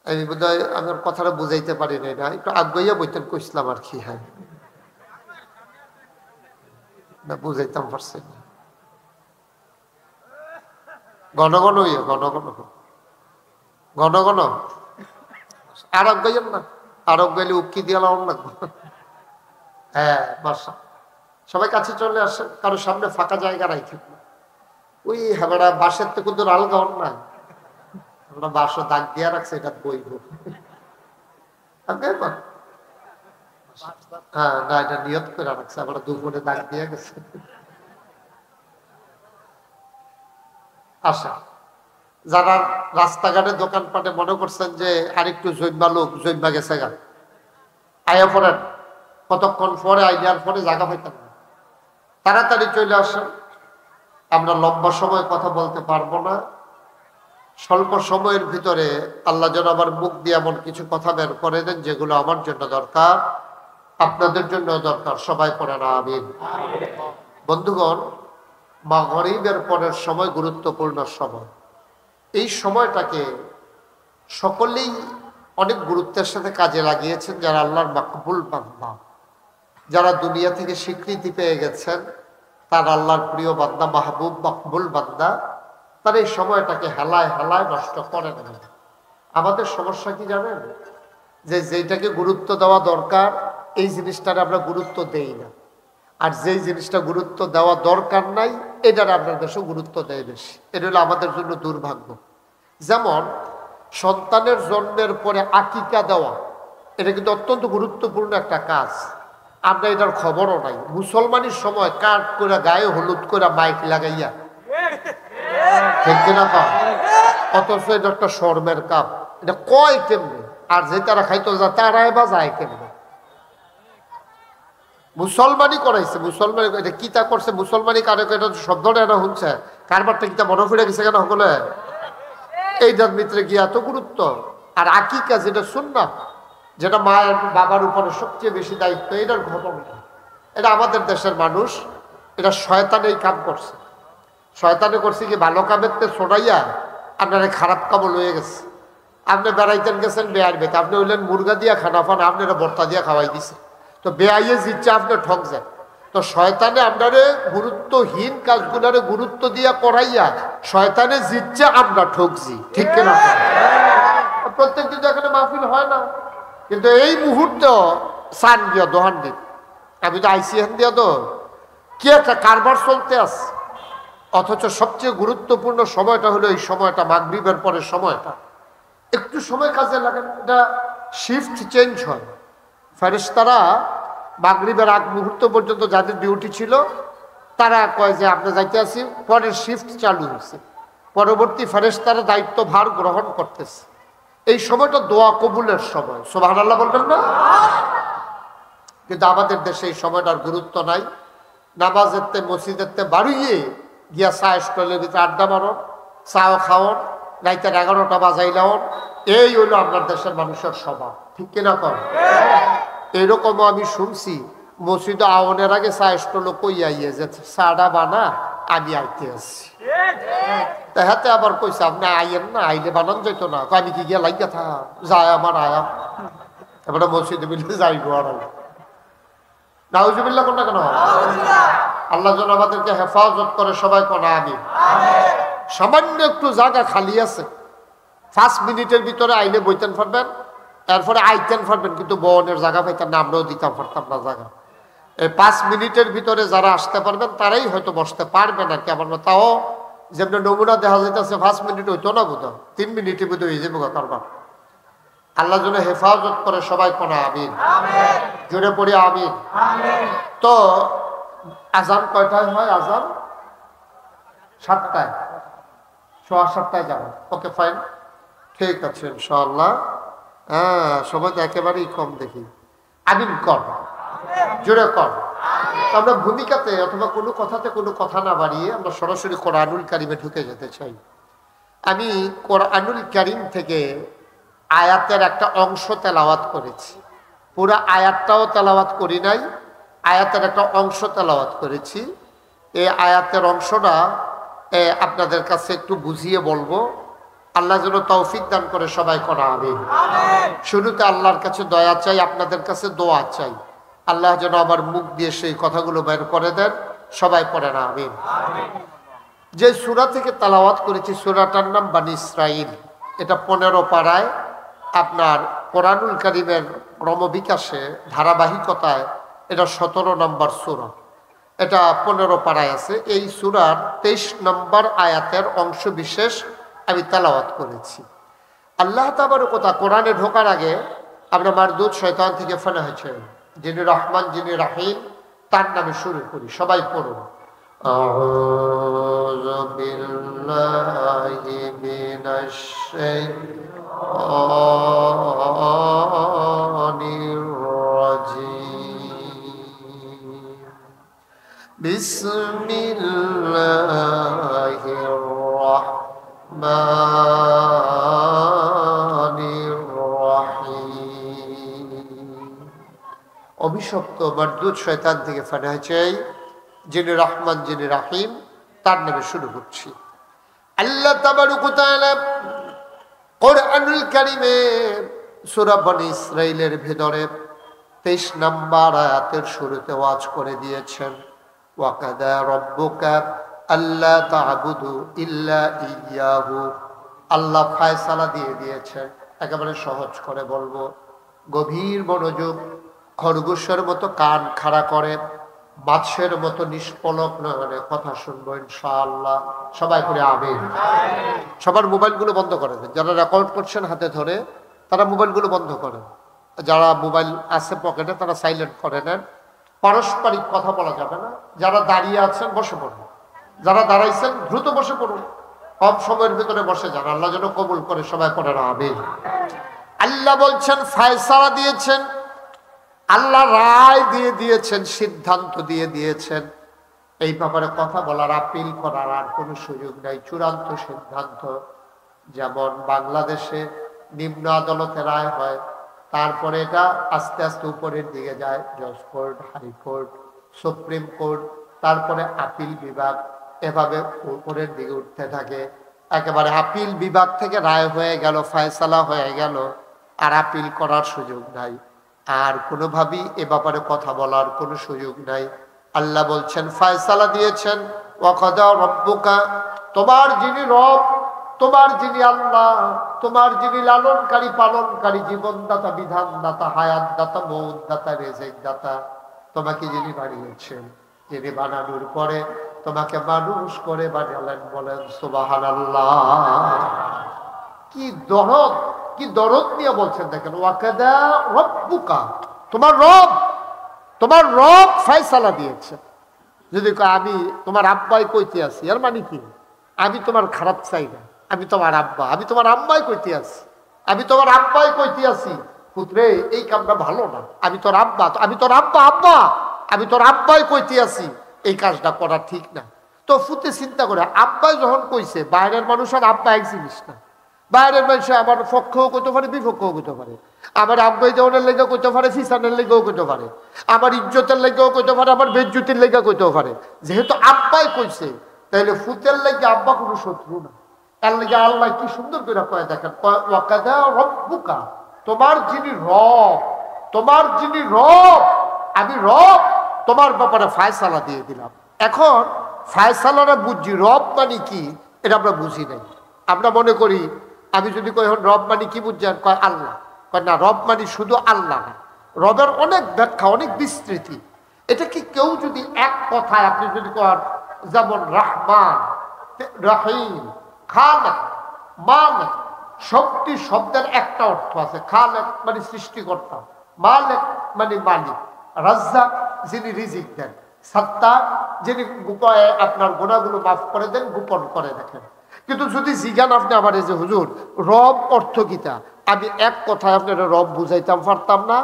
Speaker 1: আমি বোধহয় আমার কথাটা বুঝাইতে পারি না, একটু আগ্রহীয় বইতেন কইসলাম আর কি। হ্যাঁ না বুঝাইতাম পারছি না, ঘন ঘন ঘন ঘন ঘন ঘন আরব গাইয়েন না, আরব গাইলে উকি দিয়ে লাউন লাগবে। হ্যাঁ বাসা সবাই কাছে চলে আসে, কারো সামনে ফাঁকা জায়গা রাখি ওই হেবাড়া বাসের তো কিন্তু আলগা হন না, আমরা বাসও দাগ দিয়া রাখছে, এটা বইব। হ্যাঁ না এটা নিয়ত করে রাখছে, আমরা দুপুরে দাগ দিয়ে গেছে। আশা যারা রাস্তাঘাটে দোকানপাটে মনে করছেন যে আরেকটু জৈবা লোক জৈবা গেছে গা, আয়া পড়েন, কতক্ষণ পরে আইয়ার পরে জায়গা পাইতাম না, তাড়াতাড়ি চলে আসেন। আমরা লম্বা সময় কথা বলতে পারবো না, স্বল্প সময়ের ভিতরে আল্লাহ যেন আমার মুখ দিয়ে এমন কিছু কথা বের করে দেন যেগুলো আমার জন্য দরকার, আপনাদের জন্য দরকার। সবাই পড়েন আমিন। বন্ধুগণ, মাগরিবের পরের সময় গুরুত্বপূর্ণ সময়। এই সময়টাকে সকলেই অনেক গুরুত্বের সাথে কাজে লাগিয়েছেন, যারা আল্লাহর মাকবুল বান্দা, যারা দুনিয়া থেকে স্বীকৃতি পেয়ে গেছেন, তার আল্লাহর প্রিয় বান্দা, মাহবুব মাকবুল বান্দা, তার এই সময়টাকে হেলায় হেলায় নষ্ট করে না। আমাদের সমস্যা কি জানেন? যে যেটাকে গুরুত্ব দেওয়া দরকার এই জিনিসটার আমরা গুরুত্ব দেই না, আর যেই জিনিসটা গুরুত্ব দেওয়া দরকার নাই এটার আপনার দেশে গুরুত্ব দেয় বেশি। এটা হলো আমাদের জন্য দুর্ভাগ্য। যেমন সন্তানের জন্মের পরে আকিকা দেওয়া, এটা কিন্তু অত্যন্ত গুরুত্বপূর্ণ একটা কাজ, আমরা এটার খবরও নাই। মুসলমানের সময় কাঠ করে গায়ে হলুদ করে মাইক লাগাইয়া, ঠিক কিনা কাপ, অথচ এটা একটা শর্মের কাপ, এটা কয় কেমনে, আর যে তারা খাইতো যা তারাই বা যায় কেমনে। মুসলমানই করাইছে, মুসলমান এটা কিতা করছে, মুসলমানই কারে এটা শব্দটা এটা শুনছে, কারবারটা কিতা মনে ফিরে গেছে কেন সকলে এইটার ভিতরে কি এত গুরুত্ব। আর আকিকা যেটা সুন্নাত, যেটা মায়ের বাবার উপরে সবচেয়ে বেশি দায়িত্ব, এটার ঘটনা এটা আমাদের দেশের মানুষ এটা শয়তান এই কাম করছে। শয়তানে করছে কি ভালো কামের তে ছড়াইয়া আপনার খারাপ কামও লয়ে গেছে। আপনি বেড়াইতেন গেছেন বেয়ার বেতে, আপনি হইলেন মুরগা দিয়া খানা ফান, আপনারা বর্তা দিয়া খাওয়াই দিছে, তো বেআইয়ে জিচ্ছে আপনি ঠক যান। তো শয়তানে আপনারে গুরুত্বহীন কাজগুলারে গুরুত্ব দিয়া করাইয়া শয়তানে জিতছে, আমরা ঠকছি, ঠিক কিনা? প্রত্যেক দিন এখানে মাহফিল হয় না, কিন্তু এই মুহূর্তে সান দিয়া দোহান দিন, আমি তো আইসি হান দিয়া তো কি একটা কারবার চলতে আছে। অথচ সবচেয়ে গুরুত্বপূর্ণ সময়টা হলো এই সময়টা, মাগরিবের পরের সময়টা। একটু সময় কাজে লাগে, এটা শিফট চেঞ্জ হয়। ফেরেশতারা মাগরিবের আগ মুহূর্ত পর্যন্ত যাদের ডিউটি ছিল তারা কয় যে আপনি যাইতে আসি, পরের শিফট চালু হয়েছে, পরবর্তী ফেরেশতারা দায়িত্ব ভার গ্রহণ করতেছে। এই সময়টা দোয়া কবুলের সময়, সুবহানাল্লাহ বলবেন না? কিন্তু আমাদের দেশে এই সময়টার গুরুত্ব নাই। নামাজের তে মসজিদের তে বাড়িয়ে গিয়া চা স্টলের ভিতরে আড্ডা মারন, চাও খাওয়ন, রাইতের 11টা বাজাইলাওন, এই হইলো আপনার দেশের মানুষের স্বভাব, ঠিক কিনা কর? এরকমও আমি শুনছি মসজিদে আওয়ানের আগে চা স্টল কইয়া ইয়ে যে চাটা বানা, আমি আইতে আসছি। তা হাতে আবার কইছে আপনি আইয়েন না, আইলে বানান যাইতো না, আমি কি গিয়া লাগিয়া থা যায় আমার আয়া, এবারে মসজিদে মিলে যাইব। আর নাউজুবিল্লাহ কোন না কেন? আল্লাহ যেন আমাদেরকে হেফাজত করে, সবাই কোন আমি। সামান্য একটু জায়গা খালি আছে, 5 মিনিটের ভিতরে আইলে বইতেন পারবেন, এরপরে আইতেন পারবেন, কিন্তু বনের জায়গা পাইতেন না, আমরাও দিতাম পারতাম না জায়গা। এই 5 মিনিটের ভিতরে যারা আসতে পারবেন তারাই হয়তো বসতে পারবে না। কেমন তাও যেমন নমুনা দেখা যাইতেছে 5 মিনিট হইতো না, বোধ 3 মিনিটের ভিতরে হয়ে যাবো কারবার। আল্লাহ যেন হেফাজত করে, সবাই কোন আমিন, জোরে পড়ি আমিন। তো আজান কয়টায় হয়? আজান 7টায়, 7:15 যাবেন। ওকে ফাইন, ঠিক আছে ইনশাআল্লাহ। হ্যাঁ, সময় তো একেবারেই কম দেখি। আমিন কর, জোরে কর। আমরা ভূমিকাতে অথবা কোনো কথাতে কোনো কথা না বাড়িয়ে আমরা সরাসরি কোরআনুল কারিমে ঢুকে যেতে চাই। আমি কোরআনুল কারিম থেকে আয়াতের একটা অংশ তেলাওয়াত করেছি, পুরো আয়াতটাও তেলাওয়াত করি নাই, আয়াতের একটা অংশ তেলাওয়াত করেছি। এই আয়াতের অংশটা আপনাদের কাছে একটু বুঝিয়ে বলবো। আল্লাহ যেন তৌফিক দান করে, সবাই করা আমিন। শুরুতে আল্লাহর কাছে দয়া চাই, আপনাদের কাছে দোয়া চাই, আল্লাহ যেন আমার মুখ দিয়ে সেই কথাগুলো বের করে দেন, সবাই পড়েন আমিন। যে সূরা থেকে তেলাওয়াত করেছি সূরাটার নাম বনী ইসরাঈল। এটা 15 পারায় আপনার কোরআনুল কারীমের ক্রমবিকাশে ধারাবাহিকতায় এটা 17 নম্বর সূরা, এটা 15 পারায় আছে। এই সূরার 23 নম্বর আয়াতের অংশ বিশেষ আমি তেলাওয়াত করেছি। আল্লাহ তাবারক ওয়া তাআলা কোরআনে ঢোকার আগে আমরা মারদুদ শয়তান থেকে ফেনা হয়েছে, যিনি রহমান যিনি রাহিম, তার নামে শুরু করি, সবাই পড়ুন। আউযু বিল্লাহি মিনাশ শাইতানির রাজীম। বিসমিল্লাহির রাহমানির রাহিম। অভিশপ্ত মারদুদ শয়তান থেকে ফানা চাই, যিনি রহমান যিনি রাহিম, তার নামে শুরু করছি। আল্লাহ তাবারক ওয়া তাআলা কোরআনুল কারীমে সূরা বনী ইসরাঈলের ভিতরে 23 নম্বর আয়াতের শুরুতে ওয়াজ করে দিয়েছেন, ওয়া কাদা রাব্বুকা আল্লা তা'বুদু ইল্লা ইয়্যাহু। আল্লাহ ফয়সালা দিয়ে দিয়েছেন, একেবারে সহজ করে বলবো, গভীর মনোযোগ, খরগোশের মতো কান খাড়া করে, বাদশের মতো নিষ্পলক নয়নে কথা শুনবো ইনশাআল্লাহ, সবাই করে আমিন। সবার মোবাইলগুলো বন্ধ করে দেন, যারা রেকর্ড করছেন হাতে ধরে তারা মোবাইলগুলো বন্ধ করেন, যারা মোবাইল আছে পকেটে তারা সাইলেন্ট করে নেন। পারস্পরিক কথা বলা যাবে না। যারা দাঁড়িয়ে আছেন বসে পড়ুন, যারা দাঁড়াইছেন দ্রুত বসে পড়ুন, কম সময়ের ভিতরে বসে যান, আল্লাহ যেন কবুল করে, সবাই করে আমিন। আল্লাহ বলছেন ফয়সালা দিয়েছেন, আল্লাহ রায় দিয়ে দিয়েছেন, সিদ্ধান্ত দিয়ে দিয়েছেন। এই ব্যাপারে কথা বলার, আপিল করার আর কোনো সুযোগ নাই। চূড়ান্ত সিদ্ধান্ত। যেমন বাংলাদেশে নিম্ন আদালতে রায় হয়, তারপরে এটা আস্তে আস্তে উপরের দিকে যায়, জজ কোর্ট, হাইকোর্ট, সুপ্রিম কোর্ট, তারপরে আপিল বিভাগ, এভাবে উপরের দিকে উঠতে থাকে। একেবারে আপিল বিভাগ থেকে রায় হয়ে গেল, ফয়সালা হয়ে গেল, আর আপিল করার সুযোগ নাই, আর কোনোভাবেই এ ব্যাপারে কথা বলার কোনো সুযোগ নাই। আল্লাহ বলছেন, ফয়সালা দিয়েছেন, ওয়াকাদা রব্বুকা, তোমার যিনি রব, তোমার যিনি আল্লাহ, তোমার যিনি লালনকারী পালনকারী, জীবনদাতা, বিধানদাতা, হায়াতদাতা, মৌতদাতা, রেজেক দাতা, তোমাকে যিনি বানিয়েছেন, যিনি বানানোর পরে তোমাকে মানুষ করে বানালেন, বলেন সুবহানাল্লাহ। কি দরদ, কি দরদ নিয়ে বলছেন দেখেন, ওয়াকাদা রব্বুকা, তোমার রব, তোমার রব ফয়সালা দিয়েছে। যদি আমি তোমার আব্বাই কইতে আছি, এর মানে কি? আমি তোমার খারাপ চাই না, আমি তোমার আব্বা, আমি তোমার আম্মাই কইতে আছি, আমি তোমার আব্বাই কইতে আছি, পুত্রে এই কামটা ভালো না, আমি তোর আব্বা, আমি তোর আব্বা, আব্বা আমি তোর আব্বাই কইতে আছি, এই কাজটা করা ঠিক না। তো ফুতে চিন্তা করে, আব্বাই যখন কইছে, বাইরের মানুষ আর আব্বা এক জিনিস না। বাইরের মানুষে আমার পক্ষও কইতে পারে, বিপক্ষও কইতে পারে, আমার আব্বাই দেওয়ানের লেগেও কইতে পারে, ফিসানের লেগেও কইতে পারে, আমার ইজ্জতের লেগেও কইতে পারে, আমার বেজ্জতির লেগেও কইতেও পারে। যেহেতু আব্বাই কইছে, তাইলে ফুতের লেগে আব্বা কোনো শত্রু না। তার লেগে আল্লাহ কি সুন্দর করে কয়ে দেখেন, ওয়াকাদা রব্বুকা, তোমার যিনি রব, তোমার যিনি রব, আমি রব, তোমার ব্যাপারে ফয়সালা দিয়ে দিলাম। এখন ফয়সালাটা বুঝছি, রব মানে কি এটা আমরা বুঝি নাই। আমরা মনে করি, আমি যদি কই রব মানে কি বুঝছেন, কয় আল্লাহ, কয় না, রব মানে শুধু আল্লাহ না, রবের অনেক ব্যাখ্যা, অনেক বিস্তৃতি। এটা কি কেউ যদি এক কথায় আপনি যদি কন, যেমন রহমান, রহিম, খালেক, মালিক, শক্তি শব্দের একটা অর্থ আছে, খালেক মানে সৃষ্টিকর্তা, মালিক মানে মালিক, রাজ্জাক যিনি রিজিক দেন, সত্তার যিনি আপনার গুনাহগুলো মাফ করে দেন, গোপন করে দেখেন। কিন্তু যদি জিজ্ঞান আপনি আমার, এই যে হুজুর রব অর্থ কিতা, আমি এক কথায় আপনারা রব বুঝাইতাম পারতাম না,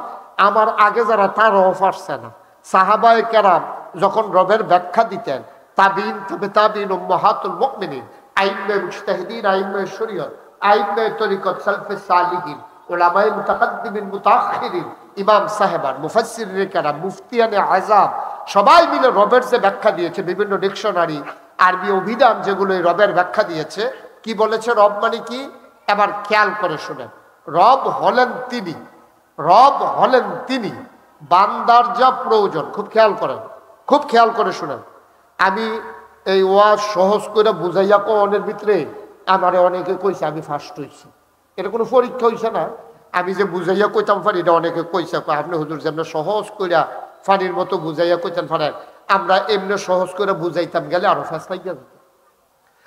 Speaker 1: আমার আগে যারা তারাও পারছে না। সাহাবায়ে কেরাম যখন রবের ব্যাখ্যা দিতেন, তাবিন, তবে তাবিন, উম্মাহাতুল মুমিনিন, আইম্মায়ে মুজতাহিদিন, আইম্মায়ে শরীয়ত, আইম্মায়ে তরিকত, সালফে সালিহিন, উলামায়ে মুতাকাদ্দিমিন, মুতাআখিরিন, ইমাম সাহেবান, মুফাসসিরিনে কেরাম, মুফতিয়ানে আযাম, সবাই মিলে রবের যে ব্যাখ্যা দিয়েছে, বিভিন্ন ডিকশনারি, আরবি অভিধান যেগুলো রবের ব্যাখ্যা দিয়েছে, কি বলেছে রব মানে কি? এবার খেয়াল করে শুনেন, রব হলেন তিনি, রব হলেন তিনি, বান্দার যা প্রয়োজন, খুব খেয়াল করেন, খুব খেয়াল করে শুনেন। আমি এই ওয়াজ সহজ করে বুঝাইয়া কোনের ভিতরে আমারে অনেকে কইছে আমি ফার্স্ট হইছি, এটা কোনো পরীক্ষা হইছে না। আমি যে বুঝাইয়া কইতাম পারি, এটা অনেকে কইছে, আপনি হুজুর যেমন সহজ কইরা ফানির মতো বুঝাইয়া কইতেন পারেন, আমরা এমনি সহজ করে বুঝাইতাম গেলে আরো ফাঁস পাইয়া যেত।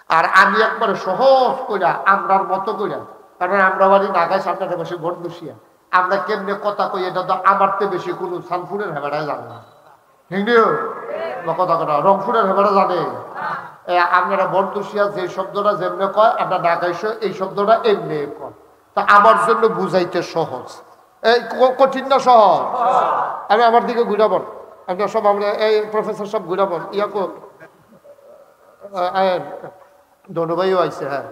Speaker 1: আর আমি একবারে সহজ কইরা আমরার মতো কইরা, কারণ আমরা বাড়ি ঢাকায় সামনে বসে ঘর বসিয়া আমরা কেমনে কথা কই, এটা তো আমার তো বেশি কোনো সানফুরের হেবাটাই জানে না, কথা কথা রংপুরের হেবাটা জানে। আপনারা বরদুশিয়া যে শব্দটা যেমনে কয়, আমরা ঢাকায় এই শব্দটা এমনি কয়, তা আমার জন্য বুঝাইতে সহজ। এই কঠিন না সহজ? আমি আমার দিকে ঘুরাবন, আমরা সব, আমরা এই প্রফেসর সব ঘুরাবন, ইয়াকো ধনুভাইও আইছে, হ্যাঁ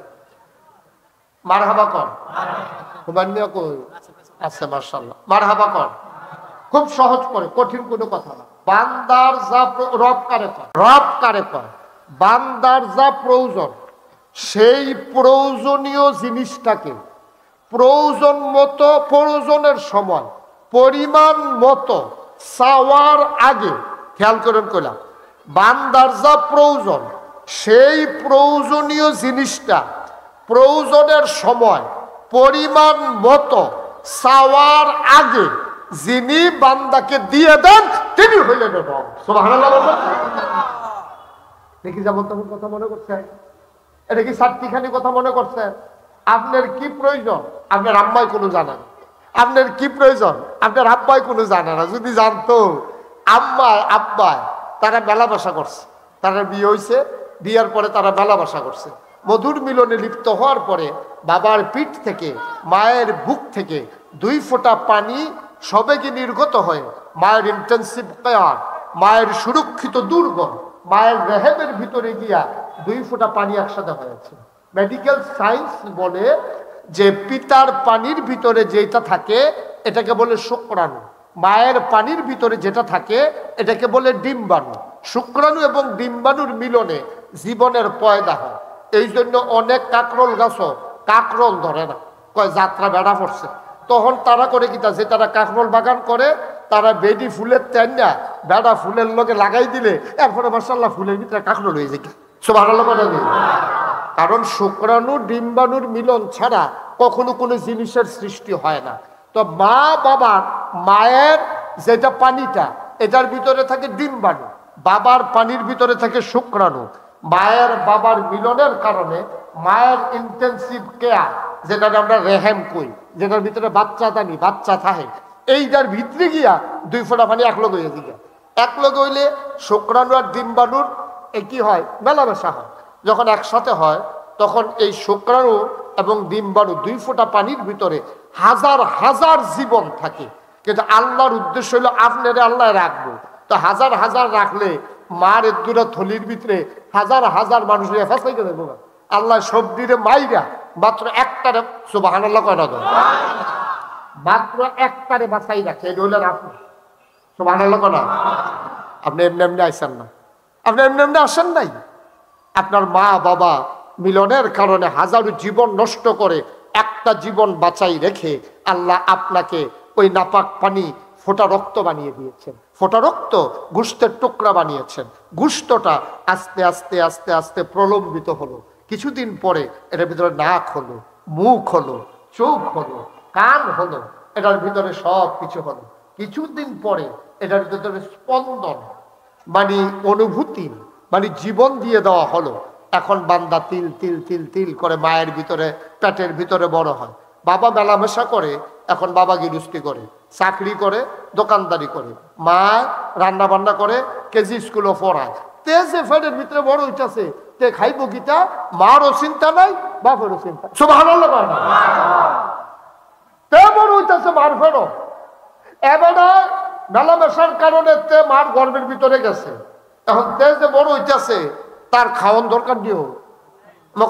Speaker 1: মারহাবা কর, হুমায়ুনিয়া কই আছে, মাশাআল্লাহ, মারহাবা কর। খুব সহজ করে, কঠিন কোনো কথা না। বান্দার যা রব কারে কয়, রব কারে কয়, বান্দার যা প্রয়োজন, সেই প্রয়োজনীয় জিনিসটাকে প্রয়োজন মতো, প্রয়োজনের সময়, পরিমাণ মতো চাওয়ার আগে, খেয়াল করেন কইলাম, বান্দার যা প্রয়োজন, সেই প্রয়োজনীয় জিনিসটা প্রয়োজনের সময়, পরিমাণ মতো চাওয়ার আগে যিনি বান্দাকে দিয়ে দেন, তিনি হইলেন রব। সুবহানাল্লাহ। দেখি যেমন তেমন কথা মনে করছেন, এটা কি সাতটিখানি কথা মনে করছেন? আপনার কি প্রয়োজন আপনার আম্মাই কোনো জানে না, আপনার কি প্রয়োজন আপনার আব্বাই কোনো জানে না। যদি জানতো, আম্মায় আব্বায় তারা মেলামেশা করছে, তারা বিয়ে হয়েছে, বিয়ের পরে তারা মেলামেশা করছে, মধুর মিলনে লিপ্ত হওয়ার পরে বাবার পিঠ থেকে, মায়ের বুক থেকে 2 ফোঁটা পানি সবেগে নির্গত হয়ে মায়ের ইন্টেন্সিভ কেয়ার, মায়ের সুরক্ষিত দুর্গ, মায়ের রেহেমের ভিতরে গিয়া 2 ফোঁটা পানি একসাথে হয়েছে। মেডিকেল সায়েন্স বলে যে পিতার পানির ভিতরে যেটা থাকে এটাকে বলে শুক্রাণু, মায়ের পানির ভিতরে যেটা থাকে এটাকে বলে ডিম্বাণু। শুক্রাণু এবং ডিম্বাণুর মিলনে জীবনের পয়দা হয়। এই জন্য অনেক কাকরোল গাছও কাকরোল ধরে না, কয় যাত্রা বেড়া পড়ছে। তখন তারা করে কিতা, যে তারা কাকরোল বাগান করে তারা বেডি ফুলের তেন না বেড়া ফুলের লগে লাগাই দিলে এরপরে মাশাআল্লাহ ফুলের ভিতরে কাকরোল হয়ে যায়। সুবহানাল্লাহ বলে। কারণ শুক্রাণু ডিম্বাণুর মিলন ছাড়া কখনো কোনো জিনিসের সৃষ্টি হয় না। তো মা বাবার মায়ের যেটা পানিটা এটার ভিতরে থাকে ডিম্বাণু, বাবার পানির ভিতরে থাকে শুক্রাণু। মায়ের বাবার মিলনের কারণে মায়ের ইন্টেন্সিভ কেয়ার, যেটা আমরা রেহেম কই, যেটার ভিতরে বাচ্চা দানি বাচ্চা থাকে, এইটার ভিতরে গিয়া 2 ফোঁটা পানি একলগ হয়ে যায়। একলগ হইলে শুক্রাণু আর ডিম্বাণুর কি হয়, মেলামেশা হয়। যখন একসাথে হয় তখন এই শুক্রাণু এবং ডিম্বাণু 2 ফোঁটা পানির ভিতরে হাজার হাজার জীবন থাকে। কিন্তু আল্লাহর উদ্দেশ্য হলো আপনারে আল্লাহ রাখবো। তো হাজার হাজার রাখলে মার দুটা থলির ভিতরে হাজার হাজার মানুষের হেফাজত করে দেবো। আল্লাহ সবদিরে মাইরা মাত্র একটারে, সুবহানাল্লাহ কয় না, মাত্র একটারে বাঁচাই রাখে। এটা হলেন আপনি, সুবহানাল্লাহ কয় না। আপনি এমনি এমনি আইসেন না, আপনি এমনি এমনি আসেন নাই। আপনার মা বাবা মিলনের কারণে হাজারো জীবন নষ্ট করে একটা জীবন বাঁচাই রেখে আল্লাহ আপনাকে ওই নাপাক পানি ফোঁটা রক্ত বানিয়ে দিয়েছেন। ফোঁটা রক্ত গোশতের টুকরা বানিয়েছেন। গোশতটা আস্তে আস্তে আস্তে আস্তে প্রলম্বিত হলো। কিছুদিন পরে এটার ভিতরে নাক হলো, মুখ হলো, চোখ হলো, কান হলো, এটার ভিতরে সব কিছু হলো। কিছুদিন পরে এটার ভিতরে স্পন্দন মানে অনুভূতি মানে জীবন দিয়ে দেওয়া হলো। এখন বান্দা তিল তিল তিল তিল করে মায়ের ভিতরে পেটের ভিতরে বড় হয়। বাবা মেলামেশা করে, এখন বাবা গৃহস্থী করে, চাকরি করে, দোকানদারি করে, মা রান্না বান্না করে, কেজি স্কুলও পড়ায়। তে যে ফেটের ভিতরে বড় হইতেছে তে খাইব গীতা, মারও চিন্তা নাই বাপেরও চিন্তা। সুবহানাল্লাহ বলেন। তে বড় হইতেছে মার ফেরো, এবারে মেলামেশার কারণে তে মার গর্ভের ভিতরে গেছে। এখন তে যে বড় হইতেছে তার খাওয়ার দরকার দিও,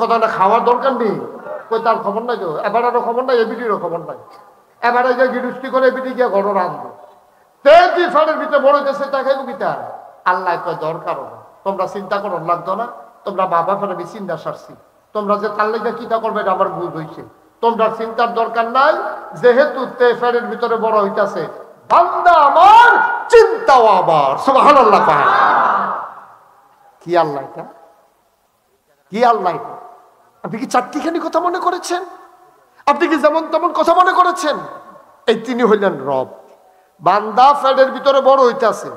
Speaker 1: কথা না খাওয়ার দরকার নেই, কই তার খবর নাই তো, এবারেরও খবর নাই, এবিটিরও খবর নাই। এবারে যে গৃহস্থী করে এবিটি গিয়ে ঘর রাঁধবো। তে যে ফেটের ভিতরে বড় হইতেছে তা খাইব গীতা। আল্লাহ কয় দরকারও না, তোমরা চিন্তা করো লাগতো না, তোমরা বাবা ফেলে আমি চিন্তা সারছি, তোমরা যে তার লেগে চিন্তা করবে এটা আমার ভুল হয়েছে, তোমরা চিন্তার দরকার নাই। যেহেতু তে ফেটের ভিতরে বড় হইতেছে বান্দা আমার, চিন্তাও আবার। সুবহানাল্লাহ। কি আল্লাহ এটা, কি আল্লাহ এটা? আপনি কি চারটিখানি কথা মনে করেছেন? আপনি কি যেমন তেমন কথা মনে করেছেন? এই তিনি হইলেন রব। বান্দা ফেটের ভিতরে বড় হইতেছে,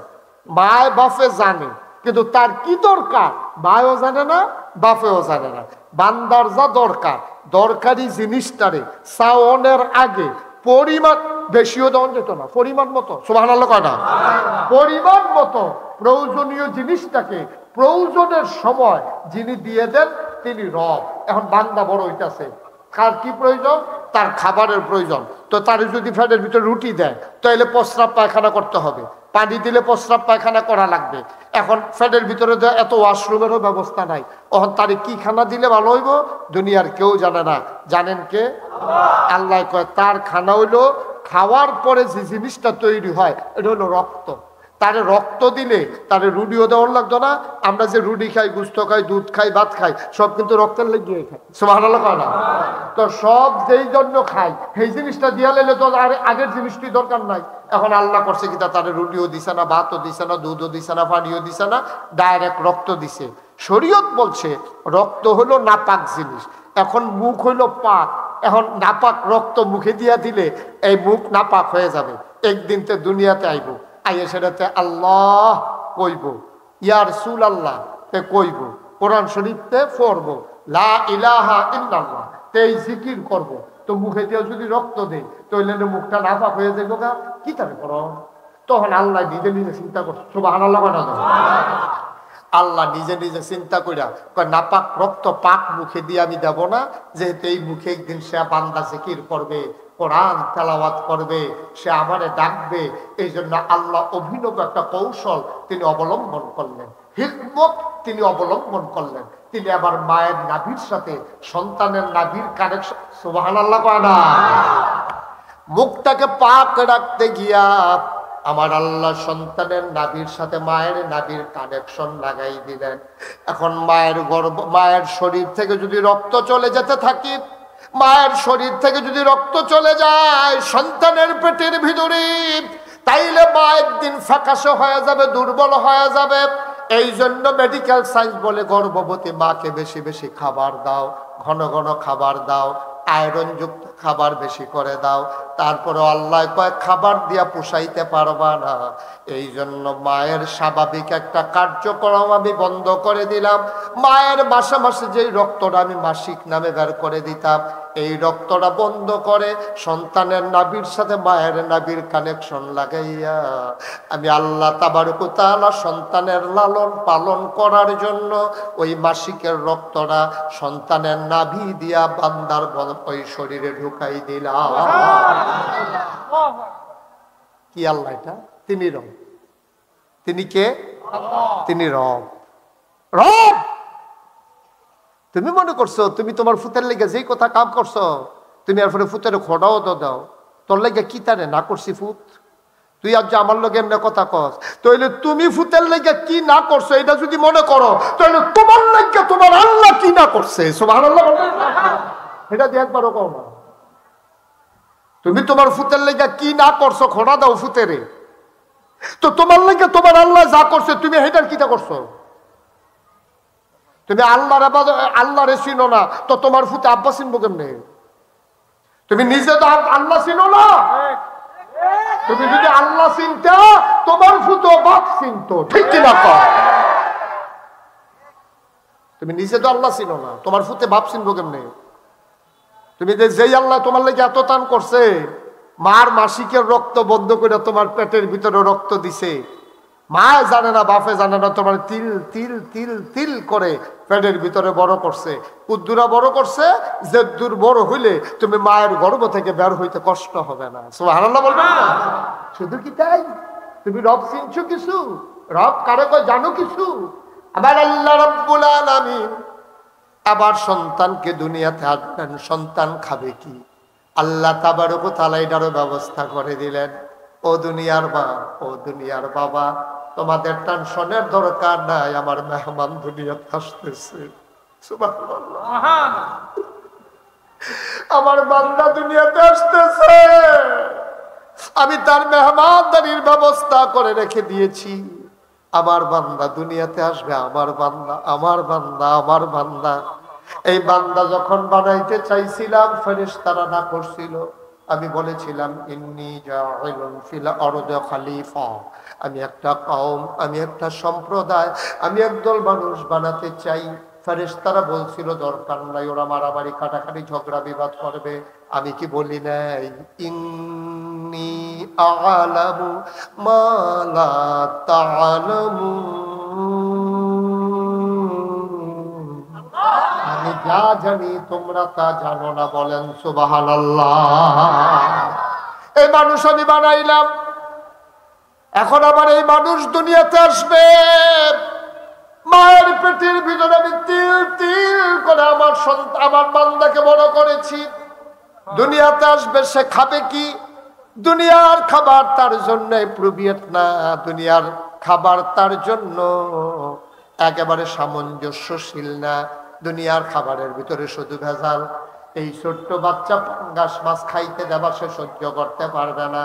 Speaker 1: মায় বাপে জানে, কিন্তু তার কি দরকার মায়ও জানে না, বাপেও জানে না। বান্দার যা দরকার, দরকারি জিনিসটারে চাওনের আগে পরিমাণ বেশিও দেওয়া যেত না, পরিমাণ মতো। সুবহানাল্লাহ কয় না? পরিমাণ মতো প্রয়োজনীয় জিনিসটাকে প্রয়োজনের সময় যিনি দিয়ে দেন তিনি রব। এখন বান্দা বড় হইতেছে, কার কি প্রয়োজন? তার খাবারের প্রয়োজন। তো তার যদি ফ্যাটের ভিতরে রুটি দেয় তাহলে প্রস্রাব পায়খানা করতে হবে, পানি দিলে প্রস্রাব পায়খানা করা লাগবে। এখন ফ্যাটের ভিতরে এত ওয়াশরুমেরও ব্যবস্থা নাই, তখন তারে কি খানা দিলে ভালো হইব দুনিয়ার কেউ জানে না। জানেন কে? আল্লাহ কয় তার খানা হইলো খাওয়ার পরে যে জিনিসটা তৈরি হয় এটা হলো রক্ত। তারে রক্ত দিলে তারে রুটিও দেওয়ার লাগতো না। আমরা যে রুটি খাই, গুস্ত খাই, দুধ খাই, ভাত খাই, সব কিন্তু রক্তের লেগে খাই। সুবহানাল্লাহ কয় না? তো সব যেই জন্য খাই সেই জিনিসটা দিয়া লাইলে তো আর আগের জিনিসটি দরকার নাই। এখন আল্লাহ করছে কি তারে রুটিও দিছে না, ভাতও দিছে না, দুধও দিছে না, পানিও দিছে না, ডাইরেক্ট রক্ত দিছে। শরীয়ত বলছে রক্ত হলো নাপাক জিনিস। এখন মুখ হইলো পাক, এখন নাপাক রক্ত মুখে দিয়া দিলে এই মুখ নাপাক হয়ে যাবে। একদিন তে দুনিয়াতে আইব, আইয়ে সেটাতে আল্লাহ কইব, ইয়া রাসূলুল্লাহ তে কইব, কোরআন শরীফতে পড়বো লা ইলাহা ইল্লাল্লাহ তেই জিকির করব। তো মুখে দিয়ে যদি রক্ত দেয় তাহলে মুখটা নাপাক হয়ে যাবে গা, কি তারে করো? তখন আল্লাহ নিজে নিজে চিন্তা করছে। সুবহানাল্লাহ। আল্লাহ নিজে নিজে চিন্তা কইরা কয় নাপাক রক্ত পাক মুখে দিয়ে আমি দেব না, যেহেতু এই মুখে একদিন সে বান্দা জিকির করবে, কোরআন তেলাওয়াত করবে, সে আমারে ডাকবে। এই জন্য আল্লাহ অভিনব একটা কৌশল তিনি অবলম্বন করলেন, হিকমত তিনি অবলম্বন করলেন। তিনি আবার মায়ের নাভির সাথে সন্তানের নাভির কানেকশন, সুবহানাল্লাহ কয় না, মুখটাকে পাক রাখতে গিয়া আমার আল্লাহ সন্তানের নাভির সাথে মায়ের নাভির কানেকশন লাগাই দিলেন। এখন মায়ের গর্ভ, মায়ের শরীর থেকে যদি রক্ত চলে যেতে থাকে, মায়ের শরীর থেকে যদি রক্ত চলে যায় সন্তানের পেটের ভিতরে, তাইলে মা একদিন ফ্যাকাশে হয়ে যাবে, দুর্বল হয়ে যাবে। এই জন্য মেডিকেল সায়েন্স বলে গর্ভবতী মাকে বেশি বেশি খাবার দাও, ঘন ঘন খাবার দাও, আয়রন যুক্ত খাবার বেশি করে দাও। তারপরে আল্লাহ কয় খাবার দিয়া পুষাইতে পারবা না, এই জন্য মায়ের স্বাভাবিক একটা কার্যক্রম আমি বন্ধ করে দিলাম। মায়ের মাসে মাসে যেই রক্তটা আমি মাসিক নামে বের করে দিতাম, এই রক্তটা বন্ধ করে সন্তানের নাভির সাথে মায়ের নাভির কানেকশন লাগাইয়া আমি আল্লাহ তাবারক ওয়া তাআলা সন্তানের লালন পালন করার জন্য ওই মাসিকের রক্তটা সন্তানের নাভি দিয়া বান্দার ওই শরীরে ঢুকাই দিলাম। কি আল্লাহ এটা? তিনি রব। তিনি কে? তিনি রব। রব তুমি মনে করছো তুমি তোমার ফুতের লেগে যেই কথা কাম করছো, তুমি এরপরে ফুতের খোড়াও তো দাও, তোর লেগে কি তারে না করছি ফুত, তুই আজ আমার লগে এমনি কথা কস, তাইলে তুমি ফুতের লেগে কি না করছো এটা যদি মনে করো, তাহলে তোমার লেগে তোমার আল্লাহ কি না করছে, সুবহানাল্লাহ বলবেন এটা দিয়ে একবারও কও না। তুমি তোমার ফুতের লেগে কি না করছো খোড়া দাও ফুতেরে, তো তোমার লেগে তোমার আল্লাহ যা করছে তুমি হেটার কিটা করছো? তুমি আল্লাহরে চিনো না, তো তোমার ফুতে আব্বা চিনবো কেমনে? তুমি নিজে তো আল্লাহ চিনো না। তুমি যদি আল্লাহ চিনতা তোমার ফুতো বাপ চিনতো, ঠিক কিনা? তুমি নিজে তো আল্লাহ চিনো না, তোমার ফুতে বাপ চিনবো কেমনে? তুমি যেই আল্লাহ তোমার লাগে এত টান করছে, মার মাসিকের রক্ত বন্ধ করে তোমার পেটের ভিতরে রক্ত দিছে, মা জানে না বাপে জানে না, তোমার তিল তিল তিল তিল করে পেটের ভিতরে বড় করছে, কুদ্দুরা বড় করছে, যে দূর বড় হইলে তুমি মায়ের গর্ভ থেকে বের হইতে কষ্ট হবে না, সুবহানাল্লাহ বলবেন না? শুধু কি তাই? তুমি রব চিনছো কিছু? রব কারে কয় জানো কিছু? আবার আল্লাহ রাব্বুল আলামিন আবার সন্তানকে দুনিয়াতে আসবেন, সন্তান খাবে কি আল্লাহ তাবারক ওয়া তাআলা এটারও ব্যবস্থা করে দিলেন। ও দুনিয়ার মা, ও দুনিয়ার বাবা, তোমাদের টেনশনের দরকার নাই, আমার মেহমান দুনিয়াতে আসতেছে, সুবহানাল্লাহ, আমার বান্দা দুনিয়াতে আসতেছে, আমি তার মেহমানদারির ব্যবস্থা করে রেখে দিয়েছি। আমার বান্দা দুনিয়াতে আসবে, আমার বান্দা, আমার বান্দা, আমার বান্দা। এই বান্দা যখন বানাইতে চাইছিলাম ফেরেশতারা না করছিল, আমি বলেছিলাম ইন্নী জাইলুন ফিল আরদি খলিফা, আমি একটা কওম, আমি একটা সম্প্রদায়, আমি একদল মানুষ বানাতে চাই। ফেরেশতারা বলছিল দরকার নাই, ওরা মারামারি কাটাকাটি ঝগড়া বিবাদ করবে। আমি কি বলি নাই ইন্নী আ'লামু মা লা তা'লামুন, আমি যা জানি তোমরা তা জানো না, বলেন সুবহানাল্লাহ। এই মানুষ আমি বানাইলাম, এখন আবার এই মানুষ দুনিয়াতে আসবে, মায়ের পেটের ভিতরে আমি তিল তিল করে আমার সন্তান, আমার বান্দাকে বড় করেছি। দুনিয়াতে আসবে, সে খাবে কি? দুনিয়ার খাবার তার জন্য প্রবিয়েট না, দুনিয়ার খাবার তার জন্য একেবারে সামঞ্জস্যশীল না। দুনিয়ার খাবারের ভিতরে শুধু ভেজাল। এই ছোট্ট বাচ্চা পাঙ্গাস মাছ খাইতে দেবা সে সহ্য করতে পারবে না,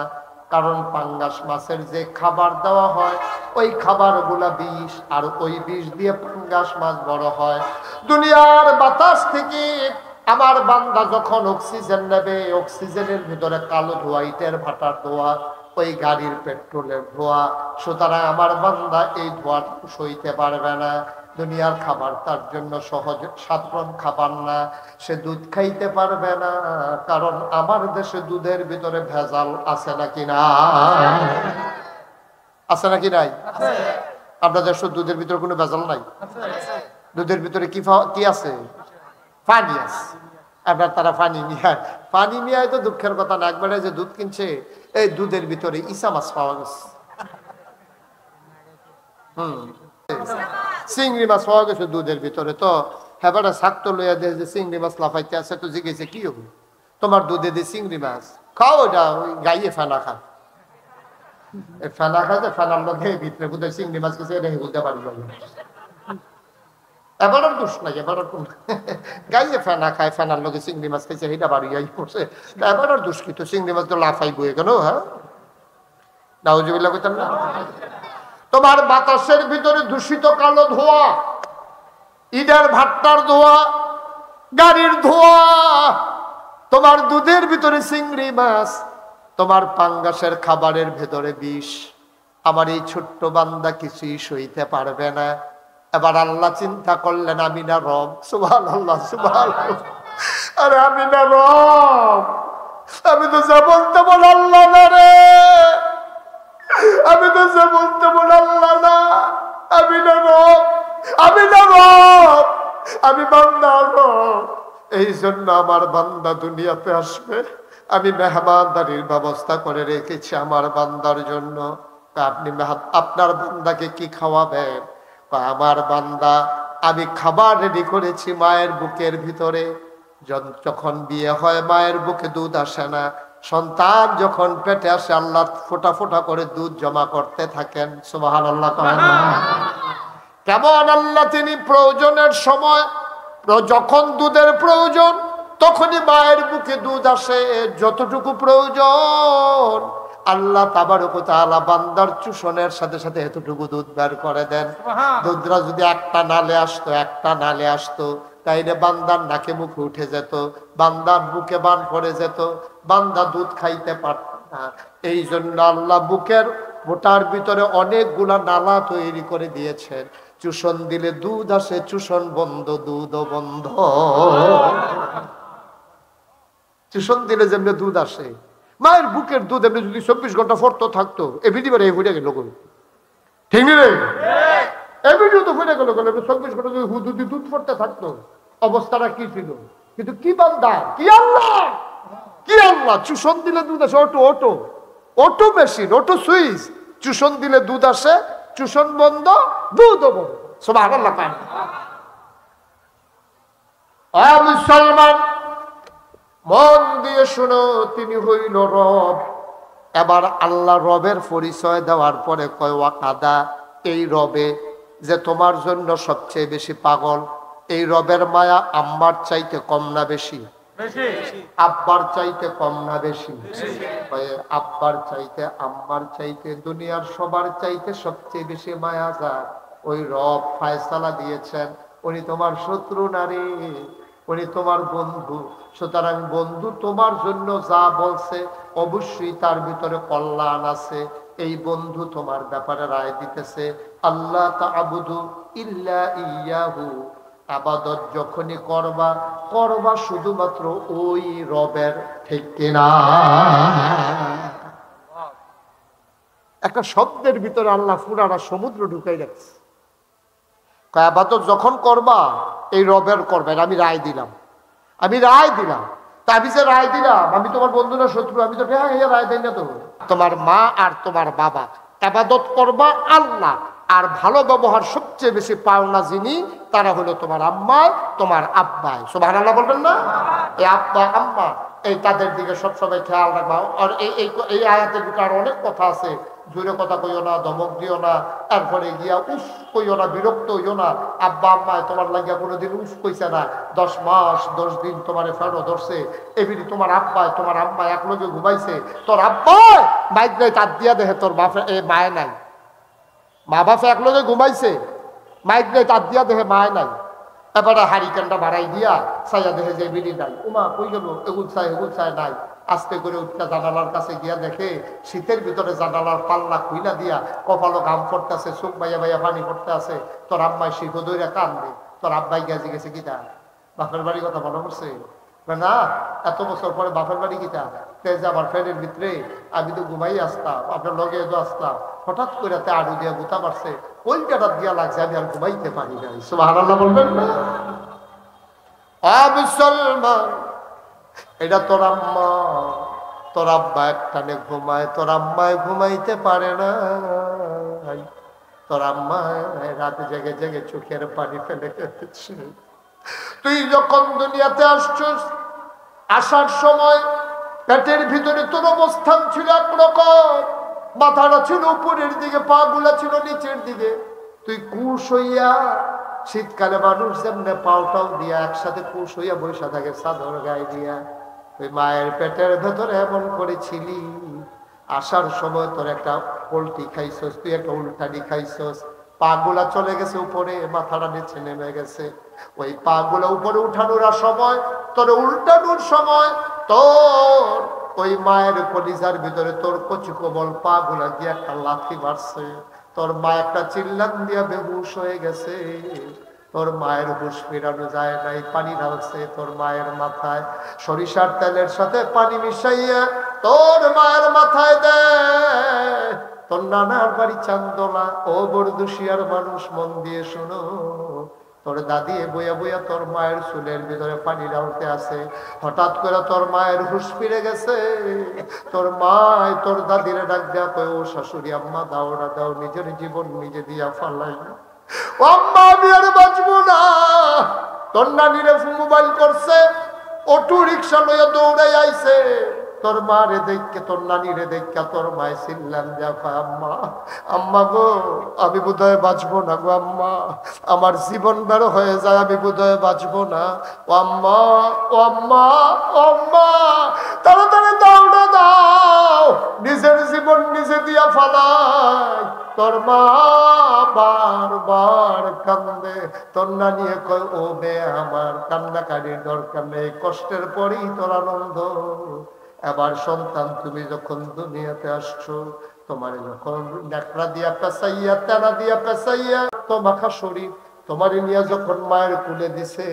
Speaker 1: কারণ পাঙ্গাস মাছের যে খাবার দেওয়া হয় ওই খাবারগুলা বিষ, আর ওই বিষ দিয়ে পাঙ্গাস মাছ বড় হয়। দুনিয়ার বাতাস থেকে আমার বান্দা যখন অক্সিজেন নেবে, অক্সিজেনের ভিতরে কালো ধোঁয়া, ইটের ভাটার ধোঁয়া, ওই গাড়ির পেট্রোলের ধোঁয়া, সুতরাং আমার বান্দা এই ধোঁয়াটা সইতে পারবে না। দুনিয়ার খাবার তার জন্য সহজ সাধারণ খাবার না, সে দুধ খাইতে পারবে না, কারণ আমার দেশে দুধের ভিতরে ভেজাল আছে নাকি না? আছে নাকি নাই? আপনাদের দেশে দুধের ভিতরে কোনো ভেজাল নাই? দুধের ভিতরে কি আছে? পানি আছে। আপনার তারা পানি নিয়ে তো দুঃখের কথা না, একবারে যে দুধ কিনছে এই দুধের ভিতরে ইসা মাছ পাওয়া গেছে, চিংড়ি মাছ পাওয়া গেছে দুধের ভিতরে। তো হেবাটা শাক্ত লইয়া দিয়ে যে চিংড়ি মাছ লাফাইতে আছে, তো জিজ্ঞেসে কি হবে তোমার দুধে দিয়ে চিংড়ি মাছ খাও, ওটা ওই গাইয়ে ফেনা খা, ফেনা খাইছে ফেনার লোকে ভিতরে বুধের চিংড়ি মাছ গেছে, এটা বলতে পারবো এবারের দোষ নাই, এবার গাইয়ে ফেনা খায় ফেনার লোকে চিংড়ি মাছ খাইছে, এটা বাড়ি গাই পড়ছে, এবারের দোষ কিন্তু চিংড়ি মাছ তো লাফাই বয়ে কেন? হ্যাঁ নাউজুবিল্লাহ কইতাম না। তোমার বাতাসের ভিতরে দূষিত কালো ধোঁয়া, ইটের ভাট্টার ধোঁয়া, গাড়ির ধোঁয়া, তোমার দুধের ভিতরে চিংড়ি মাছ, তোমার পাঙ্গাসের খাবারের ভেতরে বিষ। আমার এই ছোট্ট বান্দা কিছুই সইতে পারবে না। এবার আল্লাহ চিন্তা করলেন আমি না রব, সুবহানাল্লাহ সুবহানাল্লাহ, আরে আমি না রব, আমি তো যা বলতে বল আল্লাহ না রে, আমি তো যা বলতে বল আল্লাহ না, আমি না রব, আমি না রব, আমি বান্দার রব। এই জন্য আমার বান্দা দুনিয়াতে আসবে, আমি মেহমানদারির ব্যবস্থা করে রেখেছি আমার বান্দার জন্য। আপনি আপনার বান্দাকে কি খাওয়াবেন? আমার বান্দা আমি খাবার রেডি করেছি মায়ের বুকের ভিতরে। যখন বিয়ে হয় মায়ের বুকে দুধ আসে না, সন্তান যখন পেটে আসে আল্লাহ ফোঁটা ফোঁটা করে দুধ জমা করতে থাকেন, সুবহানাল্লাহ। কেমন আল্লাহ তিনি প্রয়োজনের সময়, যখন দুধের প্রয়োজন তখনই মায়ের বুকে দুধ আসে, যতটুকু প্রয়োজন আল্লাহ তাবারক ওয়া তাআলা বান্দার চুষণের সাথে সাথে এতটুকু দুধ বের করে দেন। দুধরা যদি একটা নালে আসতো তাইলে বান্দার নাকে মুখে উঠে যেত, বান্দার বুকে বান পড়ে যেত, বান্দা দুধ খাইতে পারত না। এই জন্য আল্লাহ বুকের মোটার ভিতরে অনেকগুলা নালা তৈরি করে দিয়েছেন। চুষণ দিলে দুধ আসে, চুষণ বন্ধ দুধও বন্ধ। চুষণ দিলে যেমনি দুধ আসে, মায়ের বুকের দুধ এমনি যদি 24 ঘন্টা ফরতো থাকতো এ ভিডিও ফুটে গেল, ঠিক নেই? এই ভিডিও তো ফুটে গেল, 24 ঘন্টা যদি দুধ ফরতে থাকতো অবস্থাটা কি ছিল? কিন্তু কি বান্দা, কি আল্লাহ, কি আল্লাহ! চুষণ দিলে দুধ আসে, অটো মেশিন, অটো সুইচ, চুষণ দিলে দুধ আসে, চুষণ বন্ধ দুধও বন্ধ। সুবহানাল্লাহ। মুসলমান মন দিয়ে শুনো, তিনি হইল রব। এবার আল্লাহ রবের পরিচয় দেওয়ার পরে কয় ওয়াকাদা, এই রবে যে তোমার জন্য সবচেয়ে বেশি পাগল, এই রবের মায়া আম্মার চাইতে কম না বেশি? আব্বার চাইতে কম না বেশি? আব্বার চাইতে আম্মার চাইতে দুনিয়ার সবার চাইতে সবচেয়ে বেশি মায়া যার, ওই রব ফায়সালা দিয়েছেন উনি তোমার শত্রু নারী, উনি তোমার বন্ধু। সুতরাং বন্ধু তোমার জন্য যা বলছে অবশ্যই তার ভিতরে কল্যাণ আছে। এই বন্ধু তোমার ব্যাপারে রায় দিতেছে, আল্লাহ তা'বুদু ইল্লা ইয়াহু, আবাদত যখনই করবা শুধুমাত্র ওই রবের, ঠিক কিনা? একটা শব্দের ভিতরে আল্লাহ পুরাটা সমুদ্র ঢুকাই রাখছে। আবাদত যখন করবা এই রবের করবেন, আমি রায় দিলাম। তা আমি যে রায় দিলাম, আমি তোমার বন্ধু না শত্রু? আমি তো রায় দেই না। তো তোমার মা আর তোমার বাবা, আবাদত করবা আল্লাহ, আর ভালো ব্যবহার সবচেয়ে বেশি পাওনা যিনি, তারা হলো তোমার আম্মা, তোমার আব্বাই। সুবহানাল্লাহ বলবেন না? এই আব্বা আম্মা, এই তাদের দিকে সবসময় খেয়াল রাখবা। আর এই আয়াতের ভিতরে অনেক কথা আছে। জোরে কথা কইও না, ধমক দিও না, তারপরে গিয়া উফ কইও না, বিরক্ত হইও না। আব্বা আম্মায় তোমার লাগিয়া কোনোদিন উফ কইছে না, 10 মাস 10 দিন তোমার ফেরো ধরছে, এমনি তোমার আব্বায় তোমার আম্মা এক লগে ঘুমাইছে, তোর আব্বায় মাইক নাই তার দিয়া দেখে তোর বাপে মায় নাই, মা বাপে এক লগে ঘুমাইছে, মাইক নাই তার দিয়া দেখে মায় নাই। এবারে হারিকেনটা বাড়াই দিয়া ছায়া দেখে যে বিড়ি নাই, উমা কই গেল, এগুল চায় নাই। আস্তে করে উঠটা জানালার কাছে গিয়া দেখে শীতের ভিতরে জানালার পাল্লা খুইলা দিয়া কপালো ঘাম পড়তেছে, চোখ বাইয়া বাইয়া পানি পড়তে আছে। তোর আম্মাই শিখো দইরা কান্দে। তোর আব্বাই গেছে গেছে কিতা বাপের বাড়ি কথা মনে করছে না? এত বছর পরে বাপের বাড়ি কিতা? যে আমার ফ্রেন্ডের ভিতরে আমি তো ঘুমাই আসতাম, আপনার লগে আসতাম, হঠাৎ করে আড়ু দিয়া গুতা মারছে, ওই কাটার দিয়া লাগছে, আমি আর ঘুমাইতে পারি নাই। সুবহানাল্লাহ বলবেন না? মুসলমান এটা তোর আম্মা, তোর আব্বা একটানে ঘুমায়, তোর আম্মায় ঘুমাইতে পারে না, তোর আম্মা রাতে জেগে জেগে চোখের পানি ফেলে কেঁদেছে। তুই যখন দুনিয়াতে আসছিস, আসার সময় পেটের ভিতরে তোর অবস্থান ছিল একরকম, মাথাটা ছিল উপরের দিকে, পা গুলা ছিল নিচের দিকে। তুই কুশ হইয়া, শীতকালে মানুষ যেমনি পাওটাও দিয়া একসাথে কুশ হইয়া বসে থাকে চাদর গায়ে দিয়া, তুই মায়ের পেটের ভেতরে এমন করেছিলি। আসার সময় তোর একটা পোল্ট্রি খাইছস, তুই একটা উল্টানি খাইছস, পা গুলা চলে গেছে উপরে, মাথাটা নিচে নেমে গেছে। ওই পা গুলা উপরে উঠানোর সময়, তোর উল্টানোর সময় তোর ওই মায়ের কলিজার ভিতরে তোর কচি কোমল পা গুলা দিয়ে একটা লাথি মারছে। তোর মা একটা চিল্লান দিয়া বেহুশ হয়ে গেছে। তোর মায়ের হুশ ফেরানো যায় নাই, পানি ঢালছে তোর মায়ের মাথায়, সরিষার তেলের সাথে পানি মিশাইয়া তোর মায়ের মাথায় দে। তোর নানার বাড়ি চান্দোলা, ও বরদুশিয়ার মানুষ মন দিয়ে শোনো, তোর দাদি বইয়া বইয়া তোর মায়ের চুলের ভিতরে পানি ঢালতে আছে। হঠাৎ করে তোর মায়ের হুশ ফিরে গেছে। তোর মায় তোর দাদিরে ডাক দেয়া কয়, ও শাশুড়ি আম্মা দাও না দাও, নিজের জীবন নিজে দিয়া ফালাই, ও আম্মা আমি আর বাঁচবো না। তোর নানিরে মোবাইল করছে, অটো রিক্সা লইয়া দৌড়াই আইছে। তোর মা রে দেখে, তোর নানি রে দেখে তোর মায় চিল্লান দেখো, আম্মা আম্মা গো আমি বোধহয় বাঁচবো না গো আম্মা, আমার জীবন বের হয়ে যায়, আমি বোধহয় বাঁচবো না। ও আম্মা, ও আম্মা, ও আম্মা তাড়াতাড়ি দৌড়া দাও, নিজের জীবন নিজে দিয়া ফালাই। তোর মা বারবার কান্দে। তোর নানিয়ে কয়, ও বে আমার কান্নাকারির দরকার নেই, কষ্টের পরেই তোর আনন্দ। এবার সন্তান তুমি যখন দুনিয়াতে আসছো, তোমার যখন নেকড়া দিয়া পেঁচাইয়া, তেনা দিয়া পেঁচাইয়া তো মাখা শরীর তোমারে নিয়ে যখন মায়ের কুলে দিছে,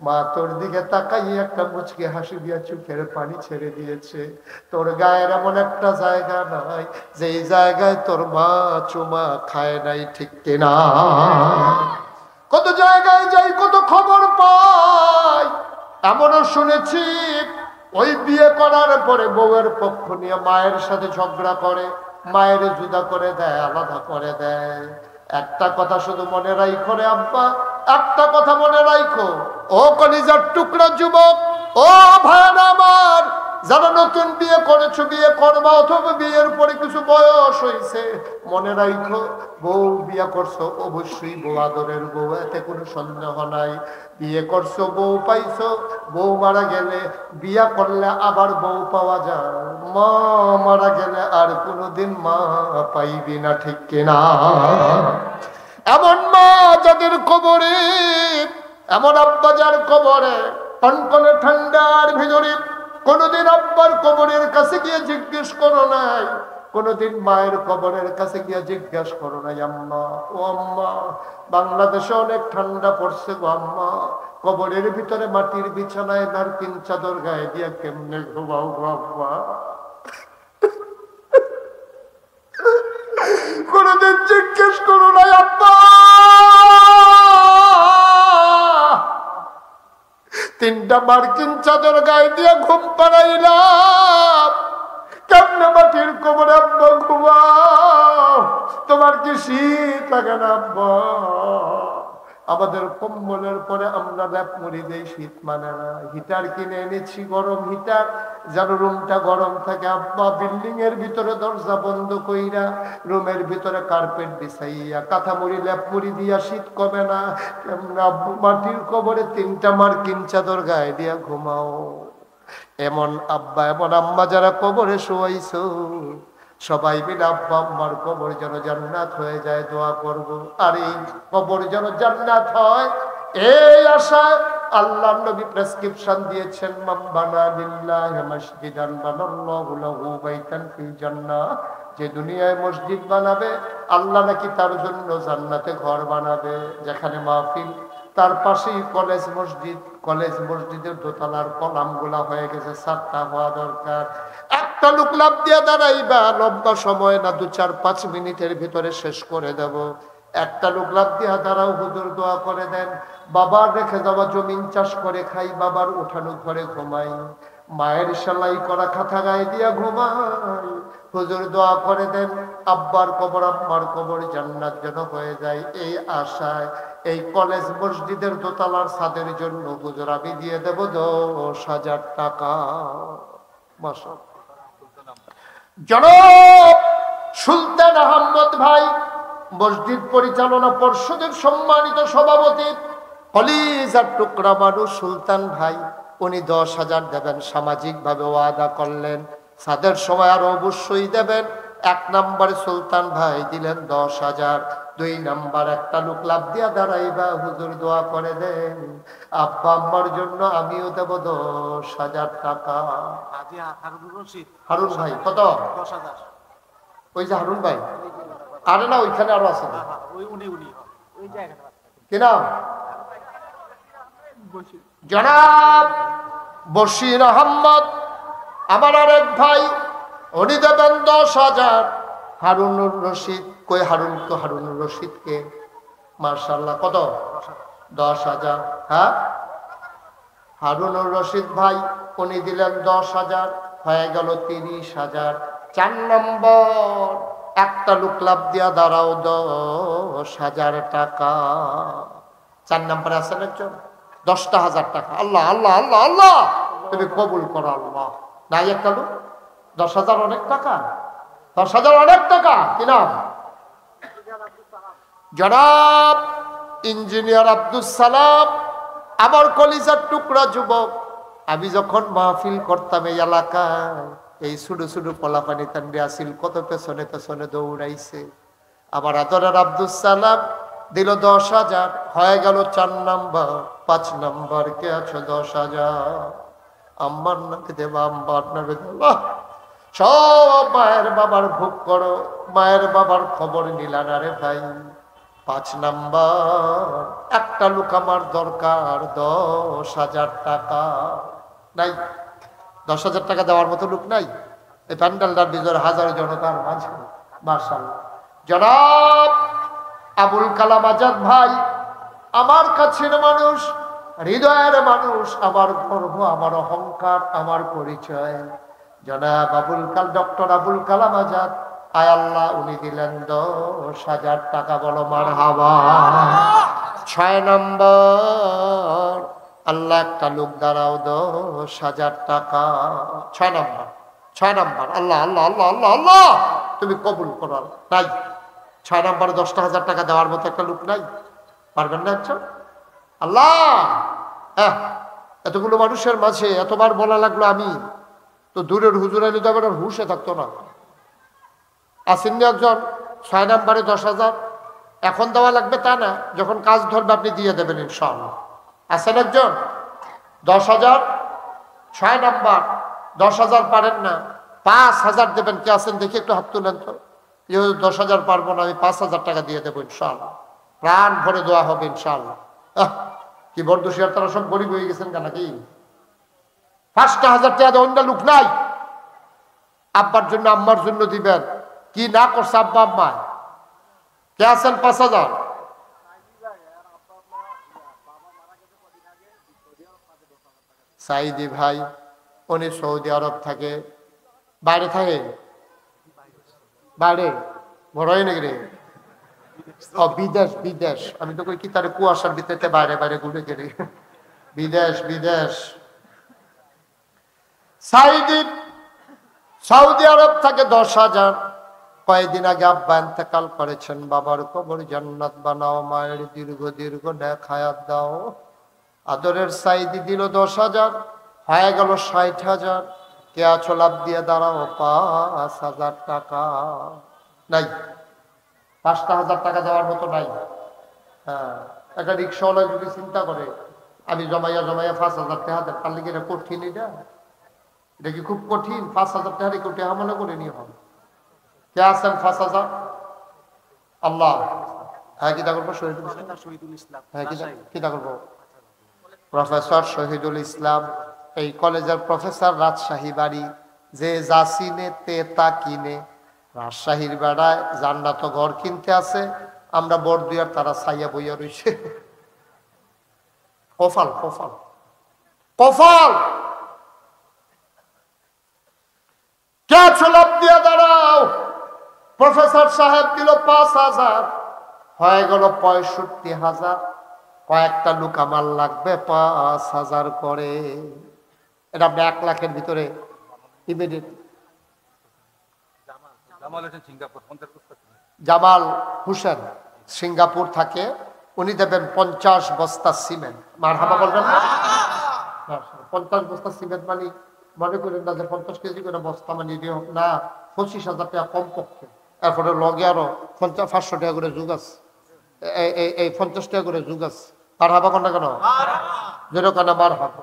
Speaker 1: মা তোর দিকে তাকাইয়া একটা মুচকি হাসি দিয়া চোখের পানি ছেড়ে দিয়েছে। তোর গায়ের এমন একটা জায়গা নাই যেই জায়গায় তোর মা চুমা খায় নাই, ঠিক কিনা? কত জায়গায় যাই, কত খবর পাই, এমনও শুনেছি ওই বিয়ে করার পরে বউয়ের পক্ষ নিয়ে মায়ের সাথে ঝগড়া করে, মায়ের জুদা করে দেয়, আলাদা করে দেয়। একটা কথা শুধু মনে রাখো রে আব্বা, একটা কথা মনে রাখো, ও কলিজার টুকরা যুবক, ও ভাইরা আমার, যারা নতুন বিয়ে করেছো, বিয়ে করবা অথবা বিয়ের পরে কিছু বয়স হয়েছে, মনে রাখো বউ বিয়ে করছো অবশ্যই বউ আদরের বউ, এতে কোনো সন্দেহ নাই। বিয়ে করছো, বউ পাইছো, বউ মারা গেলে, বিয়া করলে আবার বউ পাওয়া যায়, মা মারা গেলে আর কোনোদিন মা পাইবি না, ঠিক কিনা? এমন মা যাদের কবরে, এমন আব্বা যার কবরে কনকনে ঠান্ডার ভিতরে, কোনদিন আব্বার কবরের কাছে গিয়ে জিজ্ঞেস করো নাই, কোনদিন মায়ের কবরের কাছে গিয়ে জিজ্ঞেস করো নাই, আম্মা ও আম্মা বাংলাদেশে অনেক ঠান্ডা পড়ছে গো আম্মা, কবরের ভিতরে মাটির বিছানায় নারকিন চাদর গায়ে দিয়ে কেমনে ঘুমাও গো আম্মা? কোনদিন জিজ্ঞেস করো নাই, আব্বা তিনটা মার্কিন চাদর গায়ে দিয়ে ঘুম পাড়াইলাম, কেমনে মাটির কবরে আব্বা ঘুমাও? তোমার কি শীত লাগে না আব্বা? আমাদের কম্বলের পরে আমরা ল্যাপ মুড়ি দেই, শীত মানে না। হিটার কিনে এনেছি, গরম হিটার, যেন রুমটা গরম থাকে। আব্বা বিল্ডিং এর ভিতরে দরজা বন্ধ কইরা রুমের ভিতরে কার্পেট বিছাইয়া কাঁথা মুড়ি ল্যাপ মুড়ি দিয়া শীত কমে না। কেমন আব্বু মাটির কবরে তিনটা মার্কিন চাদর গায়ে দিয়া ঘুমাও? এমন আব্বা এমন আম্মা যারা কবরে শোয়াইছো, সবাই মিলে আব্বা আম্মার কবর যেন জান্নাত হয়ে যায় দোয়া করব। আর এই কবর যেন জান্নাত হয় এই আশায় আল্লাহর নবী প্রেসক্রিপশন দিয়েছেন, মান বানা লিল্লাহি মাসজিদান বানাল্লাহু লাহু বাইতান ফিল জান্নাহ। যে দুনিয়ায় মসজিদ বানাবে, আল্লাহ নাকি তার জন্য জান্নাতে ঘর বানাবে। যেখানে মাহফিল, তার পাশেই কলেজ মসজিদ, কলেজ মসজিদের দোতলার কলামগুলা হয়ে গেছে, 7টা হওয়া দরকার। একটা লোক লাভ দিয়ে দাঁড়াইবা, লম্বা সময় না, 2-4-5 মিনিটের ভিতরে শেষ করে দেব। একটা লোক লাভ দিয়া দাঁড়াও, হুজুর দোয়া করে দেন, বাবার রেখে যাওয়া জমিন চাষ করে খাই, বাবার উঠানো ঘরে ঘুমাই, মায়ের সেলাই করা খাতা গায়ে দিয়া ঘুমাই, হুজুর দোয়া করে দেন আব্বার কবর আম্মার কবর জান্নাত যেন হয়ে যায়। এই আশায় এই কলেজ মসজিদের দোতলার ছাদের জন্য হুজুর আমি দিয়ে দেব 10,000 টাকা। মাশাআল্লাহ। জনাব সুলতান আহমদ ভাই, মসজিদ পরিচালনা পর্ষদের সম্মানিত সভাপতি, কলিজার টুকরা মানুষ সুলতান ভাই, উনি 10,000 দেবেন, সামাজিকভাবে ওয়াদা করলেন, সাদের সময় আরো অবশ্যই দেবেন। 1 নম্বর সুলতান ভাই দিলেন 10,000। 2 নম্বর একটা লোক লাভ দিয়া দাঁড়াইবা, হুজুর দোয়া করে দেন আব্বা আম্মার জন্য আমিও দেব 10,000 টাকা। হারুন ভাই কত?
Speaker 2: 10,000।
Speaker 1: ওই যে হারুন ভাই, আরে না ওইখানে আরো আছে কি নাম? জনাব বশির আহমদ আমার আরেক ভাই, উনি দেবেন 10,000। হারুনুর রশিদ কই? হারুন তো হারুনুর রশিদকে মাশাআল্লাহ কত? 10,000। হ্যাঁ হারুনুর রশিদ ভাই উনি দিলেন 10,000, হয়ে গেল 30,000। 4 নম্বর একটা লোক লাভ দিয়া দাঁড়াও 10,000 টাকা। 4 নম্বরে আছেন একজন, 10,000 টাকা। আল্লাহ আল্লাহ আল্লাহ আল্লাহ, তুমি কবুল করো আল্লাহ। নাই একটা লোক 10,000 অনেক টাকা, 10,000 অনেক টাকা। কি নাম? জনাব ইঞ্জিনিয়ার আব্দুল সালাম আমার কলিজার টুকরা যুবক। আমি যখন মাহফিল করতাম এই এলাকায়, এই ছোট ছোট পোলাপানি তান্ডে আসিল, কত পেছনে পেছনে দৌড়াইছে। আমার আদরের আব্দুল সালাম দিল 10,000, হয়ে গেল 4 নম্বর। 5 নম্বর কে আছো? 10,000। আম্মার নাকি দেবা, আম্বার নাকি দেবা, সব মায়ের বাবার ভোগ করো, মায়ের বাবার খবর নিলা না রে ভাই। 5 নম্বর একটা লোক আমার দরকার 10,000 টাকা। নাই 10,000 টাকা দেওয়ার মতো লোক নাই এই প্যান্ডেলটার ভিতরে, হাজার জনতার মাঝে। মাশাআল্লাহ। জনাব আবুল কালাম আজাদ ভাই আমার কাছের মানুষ, হৃদয়ের মানুষ, আমার গর্ব, আমার অহংকার, আমার পরিচয়। জনাব ডক্টর আবুল কালাম আজাদ, আয় আল্লাহ উনি দিলেন 10,000 টাকা। বলো মারহাবা। 6 নম্বর আল্লাহ একটা লোক দাঁড়াও 10,000 টাকা। 6 নম্বর, 6 নম্বর আল্লাহ আল্লাহ আল্লাহ আল্লাহ আল্লাহ, তুমি কবুল করো। নাই 6 নম্বরে 10,000 টাকা দেওয়ার মতো একটা লোক নাই? পারবেন না একজন? আল্লাহ এতগুলো মানুষের মাঝে এতবার বলা লাগলো, আমি তো দূরের হুজুর আলী তো আমার হুশে থাকতো না। আসেননি একজন 6 নম্বরে 10,000 এখন দেওয়া লাগবে তা না, যখন কাজ ধরবে আপনি দিয়ে দেবেন ইনশাআল্লাহ। আসেন একজন 10,000 6 নম্বর 10,000 পারেন না, 5,000 দেবেন। কে আছেন দেখি একটু হাত তুলেন তো। 10,000 পারবো না, আমি 5,000 টাকা দিয়ে দেবো ইনশাআল্লাহ। প্রাণ ভরে দেওয়া হবে ইনশাআল্লাহ। কি বর্দুশিয়ার তারা সব গরিব হয়ে গেছেন কেন নাকি? 5,000 টাকা দেওয়া অন্য লোক নাই। আব্বার জন্য আম্মার জন্য দিবেন, কি না করছে আব্বা আম্মা? কে আছেন? 5,000। সাইদি ভাই উনি সৌদি আরব থাকে, বাইরে থাকে, বাইরে বড় হয় নাকি রে? ও বিদেশ, বিদেশ। আমি তো কই কি তার কুয়াশার ভিতরে বাইরে বাইরে ঘুরে গেলে বিদেশ বিদেশ। সাইদি সৌদি আরব থাকে 10,000। কয়েকদিন আগে আব্বা ইন্তেকাল করেছেন, বাবার কবর জান্নাত বানাও, মায়ের দীর্ঘ দীর্ঘ নেক হায়াত দাও। আদরের সাইদি দিল 10,000, হয়ে গেল 60,000। কে আছো? লাভ দিয়ে দাঁড়াও 5,000 টাকা। নাই 5,000 টাকা দেওয়ার মতো নাই। হ্যাঁ একটা রিক্সাওয়ালা যদি চিন্তা করে আমি জমাইয়া জমাইয়া 5,000 টাকা দেন, তার লিগে এটা কঠিন। এটা কি খুব কঠিন? 5,000 টাকা কোটি হামলা করে নিয়ে হবে। কে আছেন 5,000? আল্লাহ। হ্যাঁ কিতা করবো? শহীদুল ইসলাম। হ্যাঁ কিতা করবো? প্রফেসর শহীদুল ইসলাম এই কলেজের প্রফেসর, রাজশাহী বাড়ি। যে যা চিনে তে তা কিনে। রাজশাহীর বেড়ায় জান্নাত ঘর কিনতে আছে, আমরা বর দুয়ার তারা ছাইয়া বইয়া রইছে। কফাল কফাল কফাল। কে লাভ দিয়ে দাঁড়াও। প্রফেসর সাহেব দিল 5,000, হয়ে গেল 65,000। কয়েকটা লোক আমার লাগবে 5,000 করে। এটা আপনি 1 লাখের ভিতরে ইমিডিয়েট। জামাল হোসেন সিঙ্গাপুর থাকে, উনি দেবেন 50 বস্তা সিমেন্ট। মারহাবা বলবেন না? 50 বস্তা সিমেন্ট মানে মনে করেন না যে 50 কেজি করে বস্তা মানে না, 25,000 টাকা কম পক্ষে। এরপরে লগে আরো 500 টাকা করে যুগ আছে, এই 50 টাকা করে যুগ আছে। মারহাবা কোন না কেন? যেরকম মারহাবা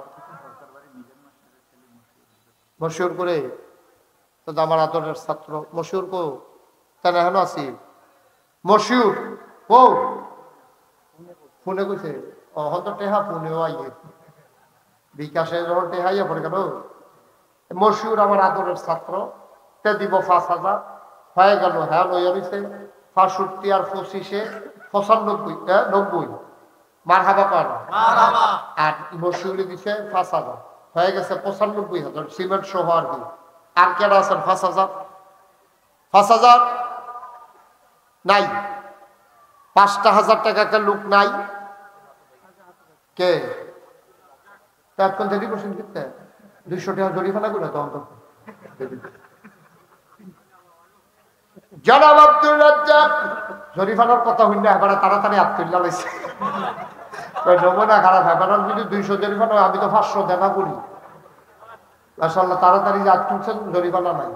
Speaker 1: মশহুর করে তো আমার আদরের ছাত্র মশহুর কো তাই এখন আছি। মশহুর ও ফোনে কইছে হয়তো টেহা ফোনেও আইয়ে বিকাশে যখন টেহাইয়া পড়ে গেল। মশহুর আমার আদরের ছাত্র, তে দিব 5,000 হয়ে গেল। হ্যাঁ লইয়া রইছে 65 আর 25-এ 95 90। মারহাবা কর। আর মশহুরি দিছে 5,000, হয়ে গেছে 95,000 সিমেন্ট সহ। আর কি আর কেনা আছেন? 5,000 নাই। 5,000 টাকা একটা লোক নাই কে? এখন দেরি করছেন কিনতে 200 টাকা জরিমানা করে তখন তো। জনাব আব্দুর রাজ্জাক জরিমানার কথা হইলে এবার তাড়াতাড়ি আব্দুল্লাহ লাইছে নমুনা খারাপ। এবার যদি 200 জরিমানা, আমি তো 500 দেখা করি। মাশাআল্লাহ তাড়াতাড়ি যে তুলছেন, জরিমানা নাই।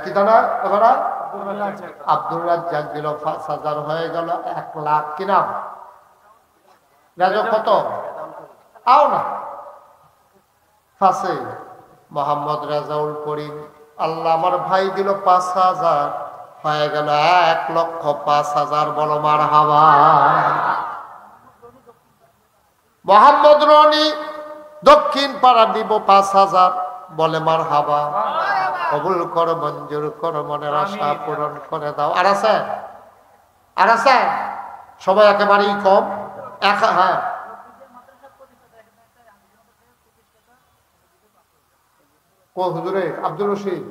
Speaker 1: কি দানা এবার আব্দুর রাজ্জাক দিল 5,000, হয়ে গেল 1 লাখ। কি নাম? রাজক কত? আও না ফাঁসে মোহাম্মদ রাজাউল করিম। আল্লাহ আমার ভাই দিল 5,000, হয়ে গেল 1,05,000। বলো মারহাবা। মোহাম্মদ রনি দক্ষিণ পাড়া দিব 5,000। বলে মারহাবা। কবুল কর, মঞ্জুর কর, মনের আশা পূরণ করে দাও। আর আছে? আর আছে? সবাই একেবারেই কম। হ্যাঁ ও হুজুরে আব্দুর রশিদ,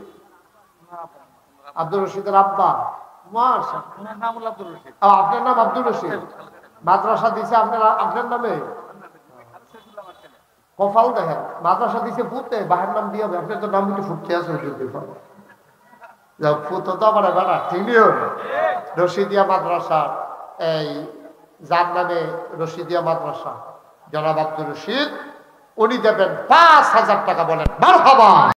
Speaker 1: আব্দুর রশিদের আব্বা। আপনার নাম আব্দুর রশিদ, মাদ্রাসা দিছে আপনার নামে? কপাল দেখেন, মাদ্রাসা দিছে ফুটে, বাহের নাম দিয়ে হবে। আপনার তো নাম একটু ফুটতে আছে ফুটো তো আমার বেড়া ঠিক রশিদিয়া মাদ্রাসা, এই যার নামে রশিদিয়া মাদ্রাসা জনাব আব্দুর রশিদ, উনি দেবেন 5,000 টাকা। বলেন মারহাবা।